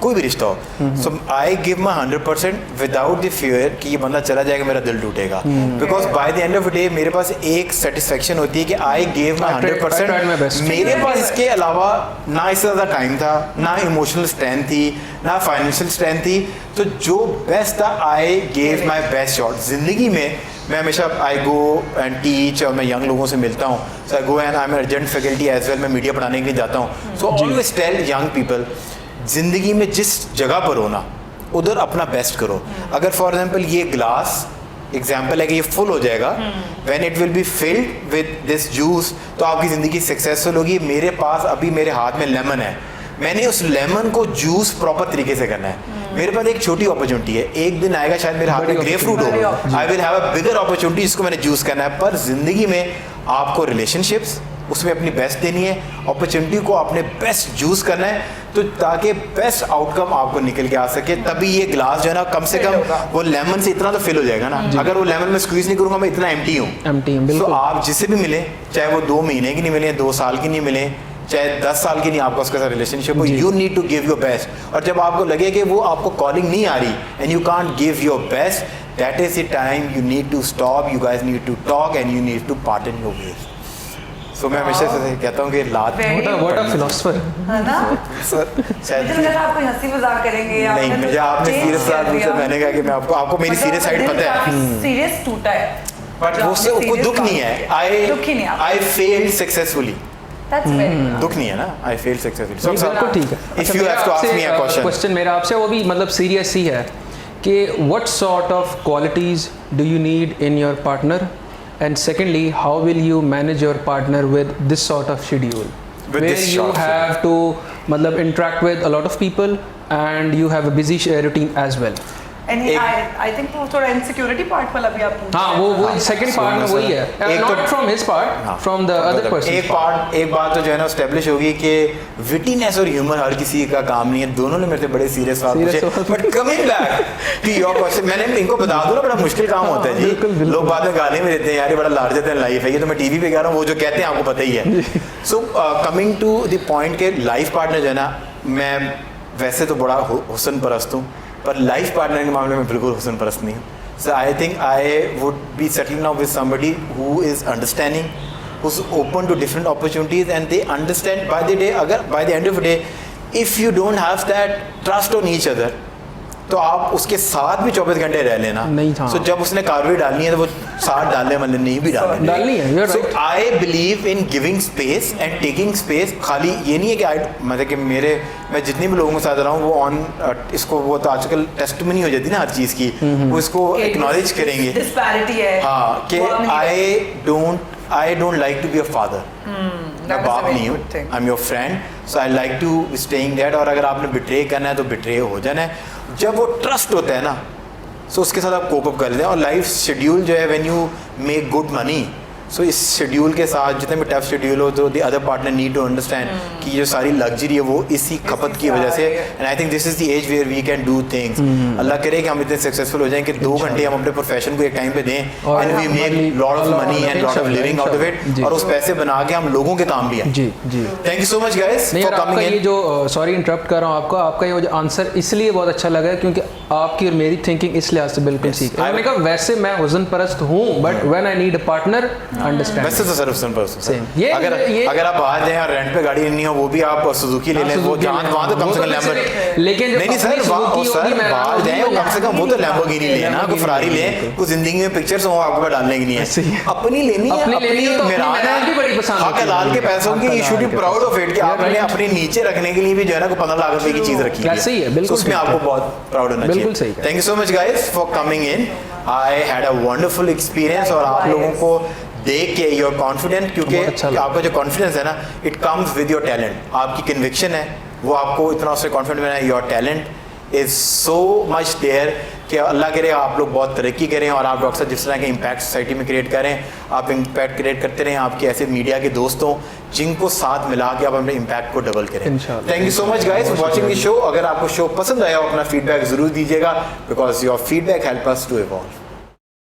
कोई भी रिश्ता हो, so I give my 100% without the fear कि ये बंदा चला जाएगा, मेरा दिल टूटेगा. Because by the end of the day मेरे पास एक सेटिस्फेक्शन होती है कि आई गिव माई 100%. मेरे पास इसके अलावा ना इससे ज़्यादा टाइम था, ना इमोशनल स्ट्रेंथ थी, ना फाइनेंशियल स्ट्रेंथ थी. तो जो बेस्ट था I gave my best shot. जिंदगी में मैं हमेशा आई गो एंड टीच, और मैं यंग लोगों से मिलता हूँ. So I go and I am adjunct faculty as well. मैं मीडिया पढ़ाने के लिए जाता हूँ. So always tell young people, ज़िंदगी में जिस जगह पर हो ना, उधर अपना बेस्ट करो. अगर फॉर एग्जांपल ये ग्लास एग्जाम्पल है कि ये फुल हो जाएगा, when it will be filled with this juice, तो आपकी ज़िंदगी सक्सेसफुल होगी. मेरे पास अभी मेरे हाथ में लेमन है, मैंने उस लेमन को जूस प्रॉपर तरीके से करना है. मेरे पास एक छोटी अपॉर्चुनिटी है, एक दिन आएगा शायद मेरे हाथ में ग्रेप फ्रूट हो, I will have a bigger opportunity जिसको मैंने जूस करना है. पर जिंदगी में आपको रिलेशनशिप्स, उसमें अपनी बेस्ट देनी है, अपॉर्चुनिटी को आपने बेस्ट जूस करना है. तो ताकि बेस्ट आउटकम आपको निकल के आ सके, तभी ये ग्लास जो है ना कम से कम वो लेमन से इतना तो फिल हो जाएगा ना। अगर वो लेमन में स्क्वीज नहीं करूँगा मैं इतना एम्प्टी हूँ।
एम्प्टी,
तो
बिल्कुल।
आप जिससे भी मिले, चाहे वो 2 महीने की नहीं मिले, 2 साल की नहीं मिले, चाहे 10 साल की नहीं आपका उसके साथ रिलेशनशिप हो, you need to give your best. और जब आपको लगे कि वो आपको कॉलिंग नहीं आ रही and you can't give your best, that is the time you need to stop, you guys need to talk and you need to part in your ways. So मैं हमेशा से कहता हूँ कि लात
व्हाट अ फिलोसोफर
है ना।
Sir
मुझे लगा था आपको हंसी मजाक करेंगे।
नहीं, मुझे आपने सीरियस बात पूछा, मैंने कहा कि मैं आपको मेरी सीरियस साइड पता है,
सीरियस टूटा है,
बट वो उससे कोई दुख नहीं है। I failed successfully,
that's very
दुख नहीं है ना, आई फेल्ड सक्सेसफुली। सो
बिल्कुल ठीक है।
If you have to ask me a
question मेरा आपसे वो भी मतलब सीरियस ही है कि what sort of qualities do you need in your partner, and secondly how will you manage your partner with this sort of schedule where you have to मतलब interact with a lot of people and you have a busy routine as well.
And I think वो थोड़ा insecurity part वाला भी आप
हाँ, वो second part में वही है, not from his part, from the other person.
एक बात तो जो है ना एस्टेब्लिश होगी कि विटीनेस और ह्यूमर हर किसी का काम नहीं है। दोनों ने मेरे से बड़े सीरियस बात पूछे, but coming back to your question, मैंने इनको बता दूं ना बड़ा मुश्किल काम होता है जी। लोग बाद में गाने में देते हैं यार ये बड़ा लार्जर देन लाइफ है, ये तो मैं टीवी पे कह रहा हूँ, वो जो कहते हैं आपको पता ही है। So coming to the point के लाइफ पार्टनर जो है ना, मैं वैसे तो बड़ा हुस्न परस्त हूँ, पर लाइफ पार्टनर के मामले में बिल्कुल हुस्न परस्त नहीं हूँ। So I think I would be settling now with somebody who is understanding, who is open to different opportunities and they understand by the day. अगर by the end of the day if you don't have that trust on each other, तो आप उसके साथ भी 24 घंटे रह लेना।
नहीं था।
So, जब उसने कार्बी डालनी है तो वो साथ डालने मतलब नहीं भी
डालनी है।
So I believe in giving space and taking space. खाली ये नहीं है कि मतलब कि मैं जितने भी लोगों के साथ रहा हूँ वो ऑन इसको वो तो आजकल टेस्टमनी हो जाती है ना हर चीज़ की, वो इसको एक्नॉलेज करेंगे।
डिस्पैरिटी है
हाँ कि I don't like to be a father, मैं बाप नहीं हूँ, I am your friend, so I like to staying that. और अगर आपने बिट्रे करना है तो बिट्रे हो जाना है। जब वो ट्रस्ट होता है ना, सो उसके साथ आप कोप अप कर लेते हैं। और लाइफ शेड्यूल जो है when you make good money, so इस शेड्यूल के साथ जितने भी टफ शेड्यूल हो तो the other partner need to understand कि ये सारी लग्जरी है वो इसी खपत की वजह से। And I think this is the age where we can do things. अल्लाह करे कि हम इतने सक्सेसफुल हो जाएं कि 2 घंटे हम अपने प्रोफेशन को एक टाइम पे दें and we make lot of money and lot of living out of it, और उस पैसे बना के हम लोगों के काम भी आए।
जी जी,
thank you so much guys
नहीं
फॉर
यार, आपका
कमिंग
ये
इन।
जो सॉरी इंटरप्ट कर रहा हूँ आपका ये जो आंसर इसलिए बहुत अच्छा लगा है क्योंकि आपकी और मेरी थिंकिंग इस लिहाज से बिल्कुल ठीक है। मैंने कहा वैसे मैं हुस्न परस्त हूँ, but when I need a partner understand.
वैसे तो सर हुस्न परस्त
Same.
है। अगर आप बाहर जाएं और रेंट पे गाड़ी लेनी हो वो भी आप सुजुकी ले लें, वो वहाँ तो कम से कम लैम्बोर्गिनी।
लेकिन
नहीं सर बाहर जाएं वो कम से कम वो तो लैम्बोर्गिनी लेना, कोई फरारी लें, कुछ जिंदगी में पिक्चर्स हो आपको डालने की नहीं है, अपनी लेनी है, अपनी मेराना
भी बड़ी पसंद
हक हलाल के पैसों की। You should be proud of it कि आपने अपने नीचे रखने के लिए भी जो है ना 15 लाख रुपए की चीज रखी है।
सही है, बिल्कुल
उसमें आपको बहुत प्राउड होना चाहिए।
बिल्कुल सही।
Thank you so much guys for coming in. I had a wonderful experience. और आप लोगों को देख के यूर कॉन्फिडेंट, क्योंकि आपका जो कॉन्फिडेंस है ना it comes with your talent. आपकी कन्विक्शन है वो आपको इतना उससे कॉन्फिडेंट बनाए। Your talent is so much there कि अल्लाह करे आप लोग बहुत तरक्की करें और आप डॉक्टर जिस तरह के इम्पैक्ट सोसाइटी में क्रिएट करें, आप इम्पैक्ट क्रिएट करते रहें। आपके ऐसे मीडिया के दोस्तों जिनको साथ मिला के आप अपने इम्पैक्ट को डबल करें। Thank you so much guys for watching this show. अगर आपको शो पसंद आया हो अपना फीडबैक जरूर दीजिएगा, because your feedback help us to evolve.